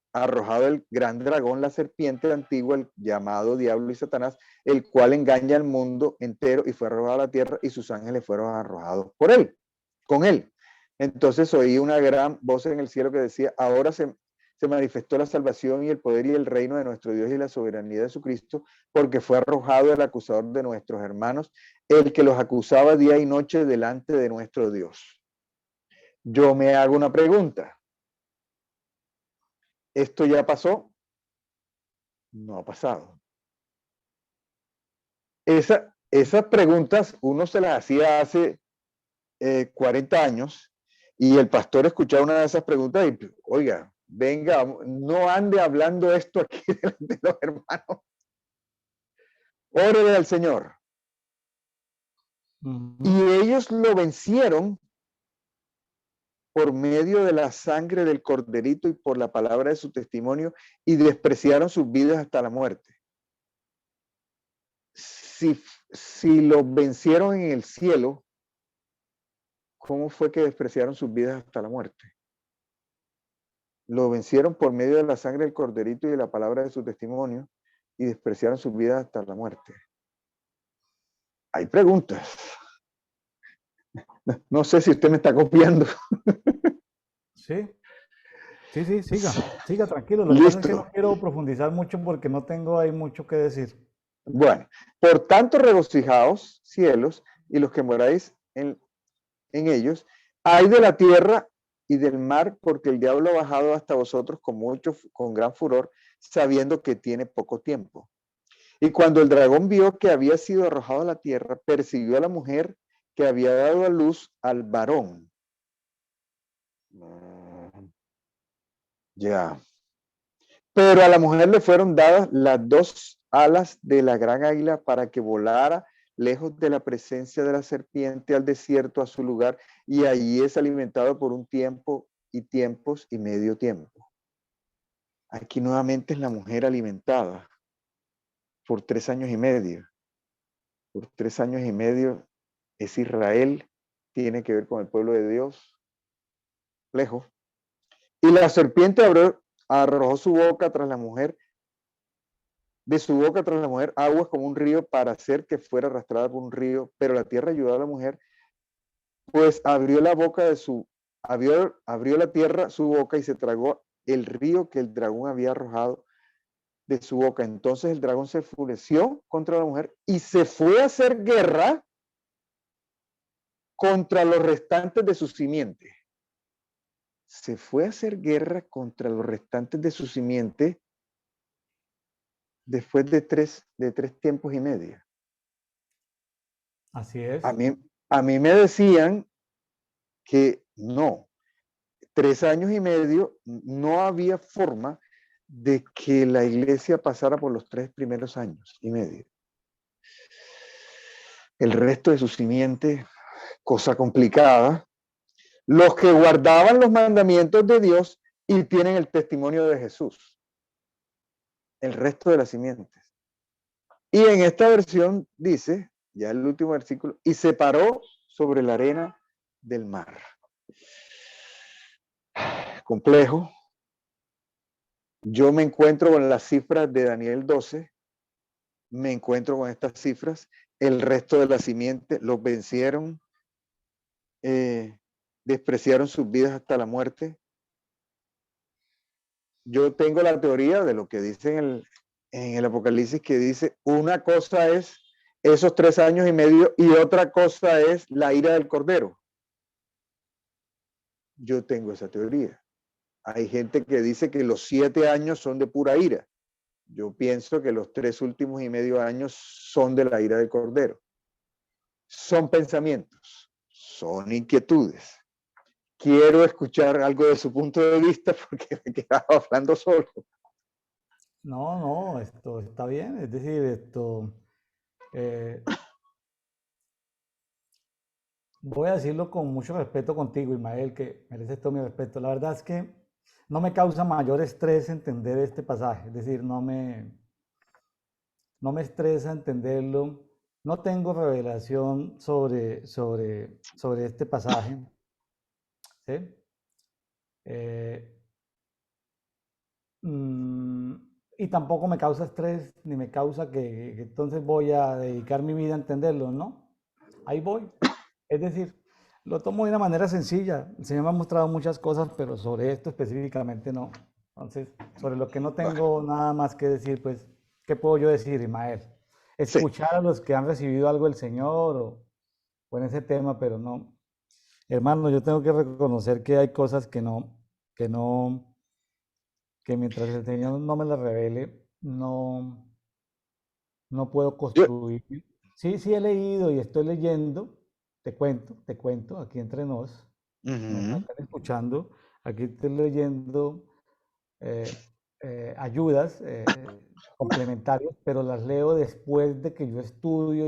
gran dragón, la serpiente antigua, el llamado Diablo y Satanás, el cual engaña al mundo entero, y fue arrojado a la tierra, y sus ángeles fueron arrojados por él, con él. Entonces oí una gran voz en el cielo que decía, ahora se manifestó la salvación y el poder y el reino de nuestro Dios y la soberanía de su Cristo, porque fue arrojado el acusador de nuestros hermanos, el que los acusaba día y noche delante de nuestro Dios. Yo me hago una pregunta. ¿Esto ya pasó? No ha pasado. Esas preguntas uno se las hacía hace 40 años y el pastor escuchaba una de esas preguntas y, oiga, venga, no ande hablando esto aquí delante de los hermanos. Órale al Señor. Y ellos lo vencieron por medio de la sangre del corderito y por la palabra de su testimonio, y despreciaron sus vidas hasta la muerte. Si los vencieron en el cielo, ¿cómo fue que despreciaron sus vidas hasta la muerte? Lo vencieron por medio de la sangre del corderito y de la palabra de su testimonio, y despreciaron sus vidas hasta la muerte. Hay preguntas. No sé si usted me está copiando. Sí, siga tranquilo. Lo que pasa es que Listo. no quiero profundizar mucho porque no tengo ahí mucho que decir. Bueno, por tanto regocijaos, cielos, y los que moráis en ellos, ay de la tierra y del mar, porque el diablo ha bajado hasta vosotros con gran furor, sabiendo que tiene poco tiempo. Y cuando el dragón vio que había sido arrojado a la tierra, persiguió a la mujer que había dado a luz al varón. Ya. Pero a la mujer le fueron dadas las 2 alas de la gran águila para que volara lejos de la presencia de la serpiente al desierto, a su lugar, y allí es alimentado por un tiempo y tiempos y medio tiempo. Aquí nuevamente es la mujer alimentada por 3 años y medio. Por 3 años y medio es Israel, tiene que ver con el pueblo de Dios, lejos. Y la serpiente arrojó su boca tras la mujer, de su boca tras la mujer aguas como un río para hacer que fuera arrastrada por un río, pero la tierra ayudó a la mujer, pues abrió la tierra su boca y se tragó el río que el dragón había arrojado de su boca. Entonces el dragón se enfureció contra la mujer y se fue a hacer guerra contra los restantes de su simiente. Se fue a hacer guerra contra los restantes de su simiente después de tres tiempos y medio. Así es. A mí me decían que no, 3 años y medio, no había forma de que la iglesia pasara por los 3 primeros años y medio. El resto de su simiente, cosa complicada. Los que guardaban los mandamientos de Dios y tienen el testimonio de Jesús. El resto de las simientes. Y en esta versión dice, ya el último versículo, y se paró sobre la arena del mar. Complejo. Yo me encuentro con las cifras de Daniel 12, me encuentro con estas cifras, el resto de la simiente los vencieron, despreciaron sus vidas hasta la muerte. Yo tengo la teoría de lo que dice en el Apocalipsis, que dice, una cosa es esos 3 años y medio y otra cosa es la ira del Cordero. Yo tengo esa teoría. Hay gente que dice que los 7 años son de pura ira. Yo pienso que los 3 últimos y medio años son de la ira del Cordero. Son pensamientos, son inquietudes. Quiero escuchar algo de su punto de vista porque me he quedado hablando solo. No, esto está bien. Es decir, voy a decirlo con mucho respeto contigo, Ismael, que mereces todo mi respeto. La verdad es que no me causa mayor estrés entender este pasaje. Es decir, no me estresa entenderlo. No tengo revelación sobre este pasaje. ¿Sí? Y tampoco me causa estrés, ni me causa que entonces voy a dedicar mi vida a entenderlo, ¿no? Ahí voy. Es decir, lo tomo de una manera sencilla. El Señor me ha mostrado muchas cosas, pero sobre esto específicamente no. Entonces, sobre lo que no tengo nada más que decir, pues, ¿qué puedo yo decir, Ismael? Sí. Escuchar a los que han recibido algo del Señor o en ese tema, pero no. Hermano, yo tengo que reconocer que hay cosas que no, que mientras el Señor no me las revele, no puedo Yo, construir. Sí, sí he leído y estoy leyendo, te cuento, aquí entre nos, no están escuchando, aquí estoy leyendo eh, ayudas complementarias, pero las leo después de que yo estudio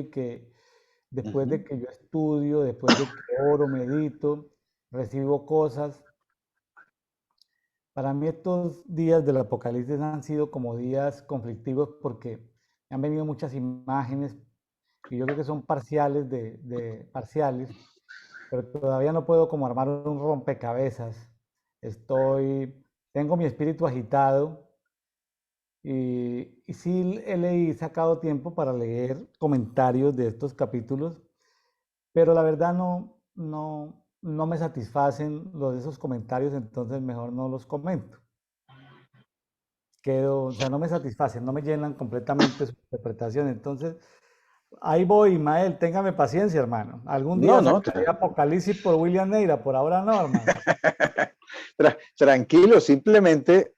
después de que yo estudio, después de que oro, medito, recibo cosas. Para mí estos días del Apocalipsis han sido como días conflictivos porque han venido muchas imágenes que yo creo que son parciales parciales, pero todavía no puedo como armar un rompecabezas. Tengo mi espíritu agitado y sí he sacado tiempo para leer comentarios de estos capítulos, pero la verdad no me satisfacen los de esos comentarios, entonces mejor no los comento. O sea, no me satisfacen, no me llenan completamente su interpretación. Entonces, ahí voy, Ismael, téngame paciencia, hermano. Algún no, día no, sacaré Apocalipsis por William Neira, por ahora no, hermano. tranquilo, simplemente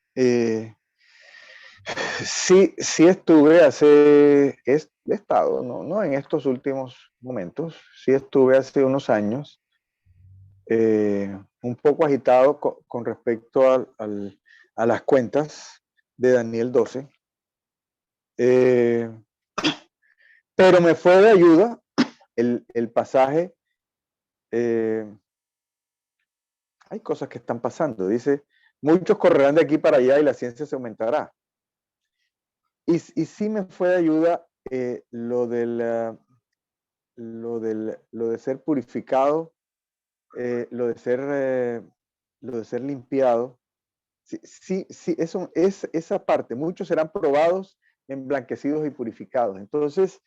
sí estuve he estado, no en estos últimos momentos, sí estuve hace unos años un poco agitado con respecto a las cuentas de Daniel 12, pero me fue de ayuda el pasaje. Hay cosas que están pasando, dice, muchos correrán de aquí para allá y la ciencia se aumentará. Y sí me fue de ayuda lo de lo de ser purificado, lo de ser limpiado. Sí, eso es esa parte. Muchos serán probados, emblanquecidos y purificados. Entonces,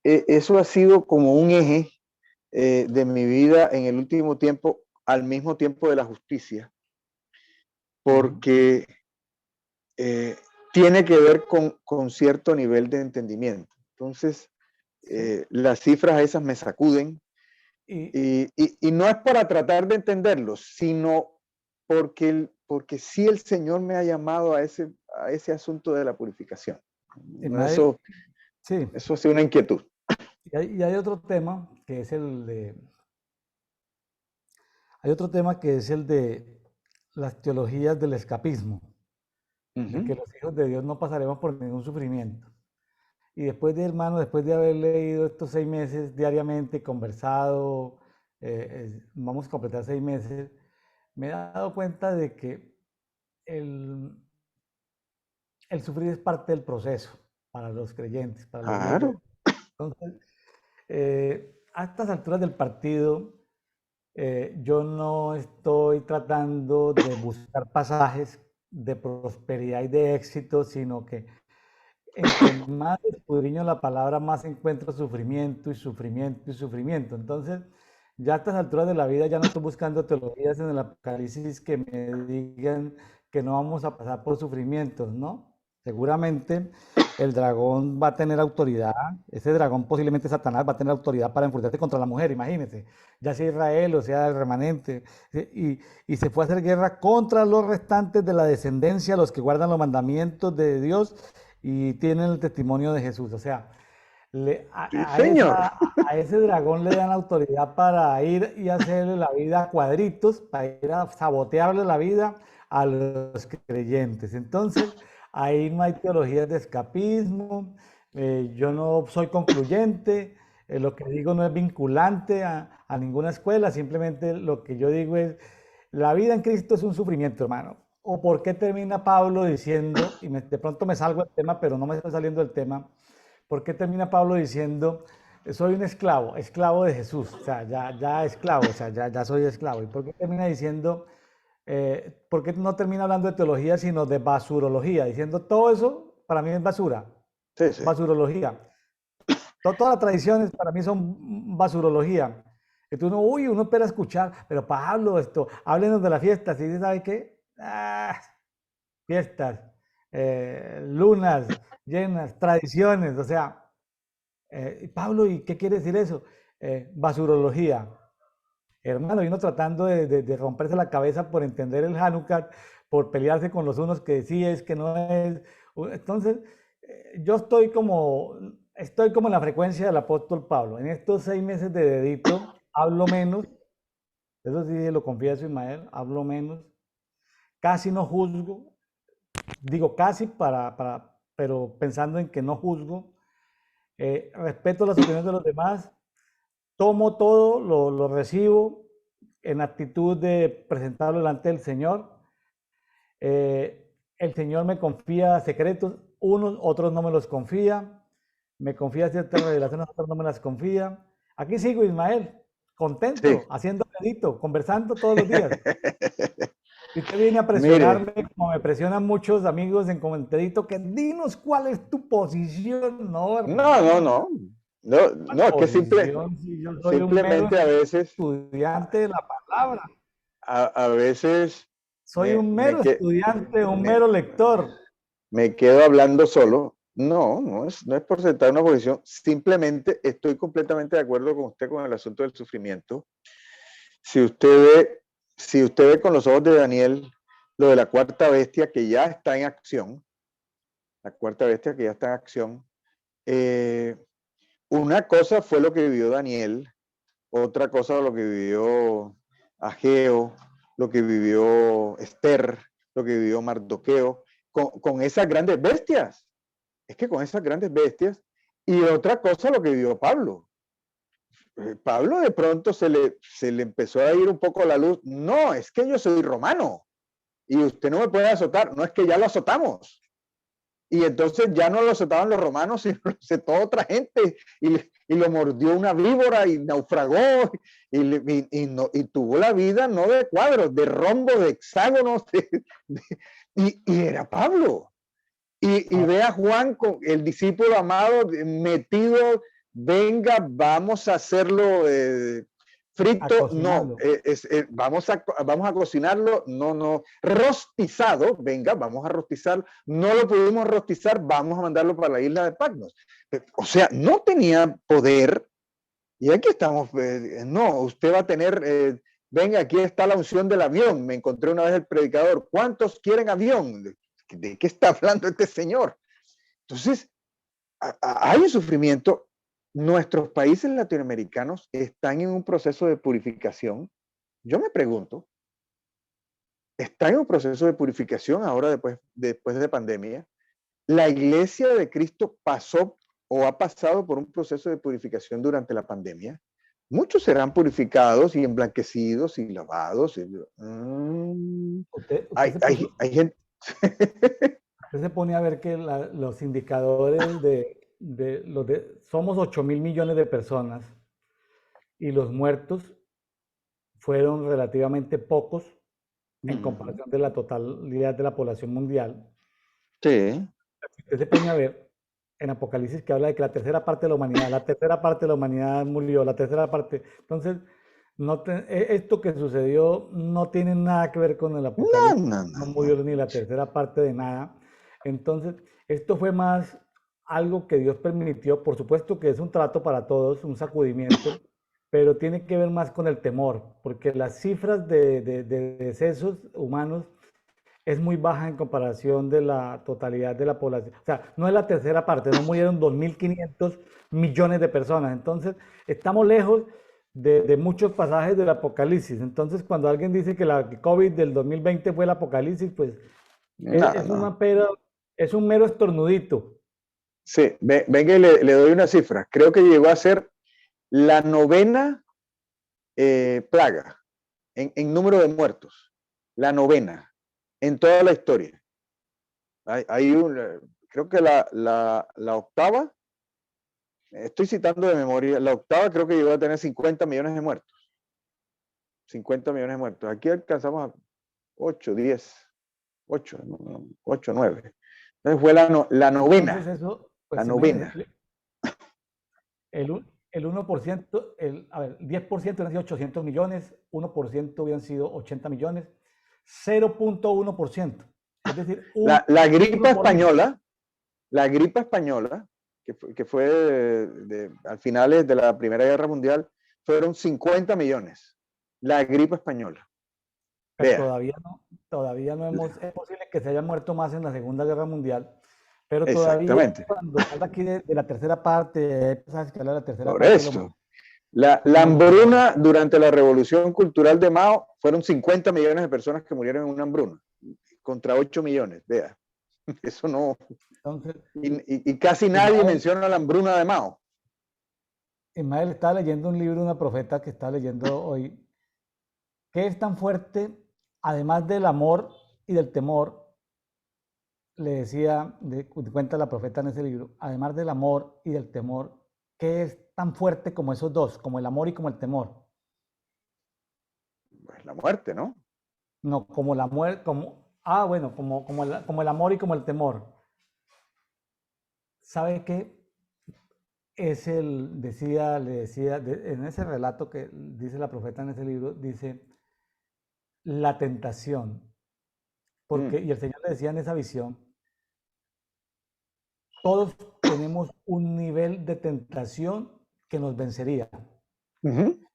eso ha sido como un eje de mi vida en el último tiempo, al mismo tiempo de la justicia, porque tiene que ver con cierto nivel de entendimiento. Entonces, las cifras esas me sacuden y no es para tratar de entenderlos, sino porque sí el Señor me ha llamado a ese asunto de la purificación. Ismael, sí. Eso ha sido una inquietud. Y hay otro tema que es hay otro tema que es el de las teologías del escapismo, de que los hijos de Dios no pasaremos por ningún sufrimiento. Y después de, hermano, después de haber leído estos 6 meses diariamente, conversado, vamos a completar 6 meses, me he dado cuenta de que el sufrir es parte del proceso para los creyentes, para los hijos de Dios. Entonces, a estas alturas del partido, yo no estoy tratando de buscar pasajes de prosperidad y de éxito, sino que entre más escudriño la palabra, más encuentro sufrimiento y sufrimiento y sufrimiento. Entonces, ya a estas alturas de la vida ya no estoy buscando teologías en el Apocalipsis que me digan que no vamos a pasar por sufrimientos, ¿no? Seguramente el dragón va a tener autoridad, ese dragón posiblemente Satanás va a tener autoridad para enfurecerse contra la mujer, imagínense, ya sea Israel o sea el remanente, y se fue a hacer guerra contra los restantes de la descendencia, los que guardan los mandamientos de Dios y tienen el testimonio de Jesús. O sea, a ese dragón le dan autoridad para ir y hacerle la vida a cuadritos, para ir a sabotearle la vida a los creyentes. Entonces, ahí no hay teologías de escapismo, yo no soy concluyente, lo que digo no es vinculante a ninguna escuela, simplemente lo que yo digo es, la vida en Cristo es un sufrimiento, hermano. ¿O por qué termina Pablo diciendo, y de pronto me salgo del tema, pero no me estoy saliendo del tema, ¿por qué termina Pablo diciendo, soy un esclavo, esclavo de Jesús? O sea, ya esclavo, o sea, ya soy esclavo. ¿Y por qué termina diciendo, por qué no termina hablando de teología, sino de basurología? Diciendo, todo eso para mí es basura, Sí. Basurología. Todas las tradiciones para mí son basurología. Entonces uno espera escuchar, pero Pablo, háblenos de las fiestas, y ¿sabe qué? Fiestas, lunas llenas, tradiciones, o sea, Pablo, ¿y qué quiere decir eso? Basurología. Hermano, y uno tratando de romperse la cabeza por entender el Hanukkah, por pelearse con los unos que sí es, que no es. Entonces, yo estoy como en la frecuencia del apóstol Pablo. En estos 6 meses de dedito, hablo menos, eso sí lo confieso, Ismael, hablo menos, casi no juzgo, digo casi pero pensando en que no juzgo, respeto las opiniones de los demás, tomo todo, lo recibo en actitud de presentarlo delante del Señor. El Señor me confía secretos, unos, otros no me los confía, me confía ciertas revelaciones, otros no me las confía. Aquí sigo, Ismael, contento, sí, haciendo dedito, conversando todos los días. Y usted viene a presionarme, mire, como me presionan muchos amigos en comentadito, que dinos cuál es tu posición. No, no, que si yo soy simplemente a veces estudiante de la palabra. A veces soy un mero estudiante, un mero lector. Me quedo hablando solo. No es por sentar una posición. Simplemente estoy completamente de acuerdo con usted con el asunto del sufrimiento. Si usted ve con los ojos de Daniel lo de la cuarta bestia que ya está en acción, una cosa fue lo que vivió Daniel, otra cosa lo que vivió Ageo, lo que vivió Esther, lo que vivió Mardoqueo, con esas grandes bestias. Es que con esas grandes bestias, y otra cosa lo que vivió Pablo. Pablo de pronto se le empezó a ir un poco la luz. No, es que yo soy romano y usted no me puede azotar. No, es que ya lo azotamos. Y entonces ya no lo azotaban los romanos, sino lo azotó otra gente. y lo mordió una víbora y naufragó y tuvo la vida no de cuadros, de rombos, de hexágonos, y era Pablo. Y ve a Juan, con el discípulo amado, metido, venga, vamos a hacerlo frito, no, vamos a cocinarlo, no, rostizado, venga, vamos a rostizarlo, no lo pudimos rostizar, vamos a mandarlo para la isla de Patmos. O sea, no tenía poder, y aquí estamos, no, usted va a tener, venga, aquí está la unción del avión, me encontré una vez el predicador, ¿cuántos quieren avión? ¿De qué está hablando este señor? Entonces, hay un sufrimiento. Nuestros países latinoamericanos están en un proceso de purificación. Yo me pregunto, ¿están en un proceso de purificación ahora después de pandemia? ¿La iglesia de Cristo pasó o ha pasado por un proceso de purificación durante la pandemia? Muchos serán purificados y emblanquecidos y lavados. Hay gente... Usted se pone a ver que los indicadores somos 8.000 millones de personas y los muertos fueron relativamente pocos en comparación de la totalidad de la población mundial. Sí. Usted se pone a ver en Apocalipsis que habla de que la tercera parte de la humanidad murió, la tercera parte. Entonces, esto que sucedió no tiene nada que ver con el Apocalipsis. No murió ni la tercera parte de nada. Entonces, esto fue más algo que Dios permitió. Por supuesto que es un trato para todos, un sacudimiento, pero tiene que ver más con el temor, porque las cifras de decesos humanos es muy baja en comparación de la totalidad de la población. O sea, no es la tercera parte, no murieron 2.500 millones de personas. Entonces, estamos lejos de muchos pasajes del Apocalipsis. Entonces, cuando alguien dice que la COVID del 2020 fue el Apocalipsis, pues es un mero estornudito. Sí, venga y le doy una cifra. Creo que llegó a ser la 9ª plaga en número de muertos. La 9ª en toda la historia. Creo que la 8ª, estoy citando de memoria, la 8ª creo que llegó a tener 50 millones de muertos. 50 millones de muertos. Aquí alcanzamos a 8, 10, 8, 9. Entonces fue la 9ª. Entonces eso, pues, la 9ª. El 1%, el 10% hubieran sido 800 millones, 1% hubieran sido 80 millones, 0.1%. Es decir, la gripa española, que fue al finales de la Primera Guerra Mundial, fueron 50 millones. La gripa española. Pero todavía no es posible que se haya muerto más en la Segunda Guerra Mundial, pero todavía cuando habla aquí de la tercera parte, sabes que habla de la tercera Por parte. Eso. La hambruna durante la Revolución Cultural de Mao fueron 50 millones de personas que murieron en una hambruna, contra 8 millones, vea. Eso no. Entonces, y casi nadie menciona la hambruna de Mao. Ismael estaba leyendo un libro de una profeta que está leyendo hoy, que es tan fuerte, además del amor y del temor, le decía, cuenta la profeta en ese libro, además del amor y del temor, ¿qué es tan fuerte como esos dos, como el amor y como el temor? Pues la muerte, ¿no? No, como la muerte, como el amor y como el temor. ¿Sabe qué? Le decía, en ese relato que dice la profeta en ese libro, dice la tentación. Porque, y el Señor le decía en esa visión, todos tenemos un nivel de tentación que nos vencería.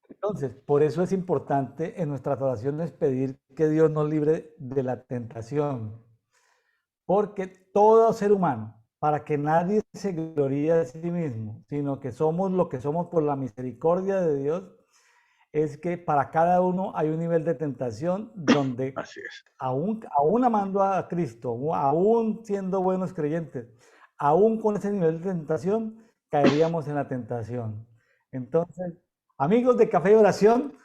Entonces, por eso es importante en nuestras oraciones pedir que Dios nos libre de la tentación. Porque todo ser humano, para que nadie se gloríe a sí mismo, sino que somos lo que somos por la misericordia de Dios, es que para cada uno hay un nivel de tentación donde, así es, aún amando a Cristo, aún siendo buenos creyentes, aún con ese nivel de tentación, caeríamos en la tentación. Entonces, amigos de Café y Oración,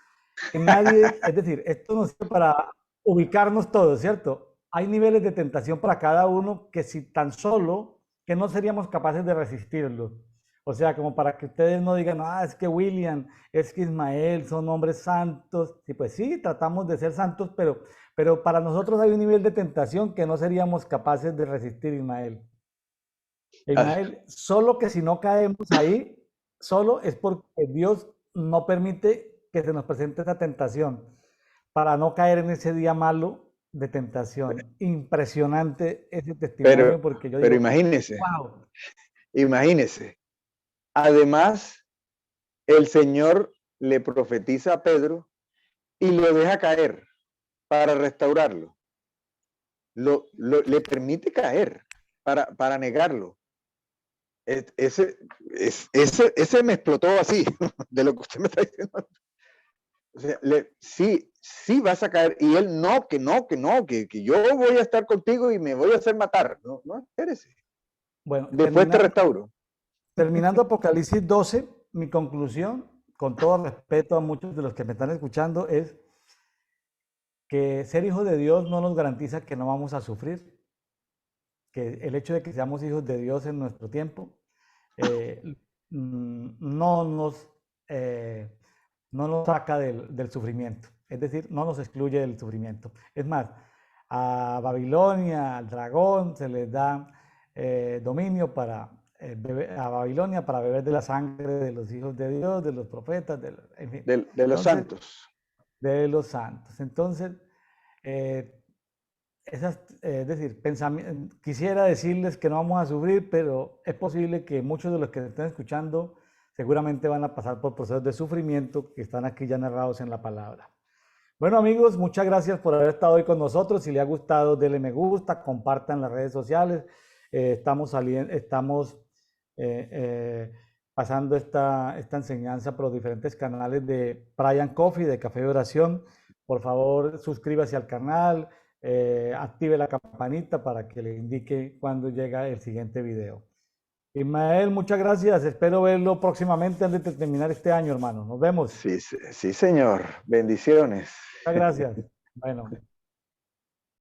que nadie, es decir, esto nos sirve para ubicarnos todos, ¿cierto? Hay niveles de tentación para cada uno que si tan solo, que no seríamos capaces de resistirlo. O sea, como para que ustedes no digan, ah, es que William, es que Ismael son hombres santos. Y pues sí, tratamos de ser santos, pero para nosotros hay un nivel de tentación que no seríamos capaces de resistir, Ismael. Ah, Ismael, solo que si no caemos ahí, solo es porque Dios no permite que se nos presente esa tentación, para no caer en ese día malo de tentación. Impresionante ese testimonio Pero, porque yo pero digo, imagínese, wow. imagínese. Además, el Señor le profetiza a Pedro y lo deja caer para restaurarlo. Le permite caer para negarlo. Ese me explotó así, de lo que usted me está diciendo. O sea, sí, sí vas a caer. Y él, no, que yo voy a estar contigo y me voy a hacer matar. No, no, espérese. Bueno, Después te restauro. terminando Apocalipsis 12, mi conclusión, con todo respeto a muchos de los que me están escuchando, es que ser hijo de Dios no nos garantiza que no vamos a sufrir, que el hecho de que seamos hijos de Dios en nuestro tiempo eh, no nos, eh, no nos saca del sufrimiento, es decir, no nos excluye del sufrimiento. Es más, a Babilonia, al dragón, se les da dominio para a Babilonia para beber de la sangre de los hijos de Dios, de los profetas, en fin. De los Entonces, santos. de los santos. Entonces, eh, es decir, quisiera decirles que no vamos a sufrir, pero es posible que muchos de los que estén escuchando seguramente van a pasar por procesos de sufrimiento que están aquí ya narrados en la palabra. Bueno amigos, muchas gracias por haber estado hoy con nosotros. Si les ha gustado, denle me gusta, compartan las redes sociales. Estamos eh, eh, pasando esta enseñanza por los diferentes canales de Brian Coffee, de Café de Oración. Por favor, suscríbase al canal, active la campanita para que le indique cuando llega el siguiente video. Ismael, muchas gracias. Espero verlo próximamente antes de terminar este año, hermano. Nos vemos. Sí, sí, sí, señor. Bendiciones. Muchas gracias. Bueno.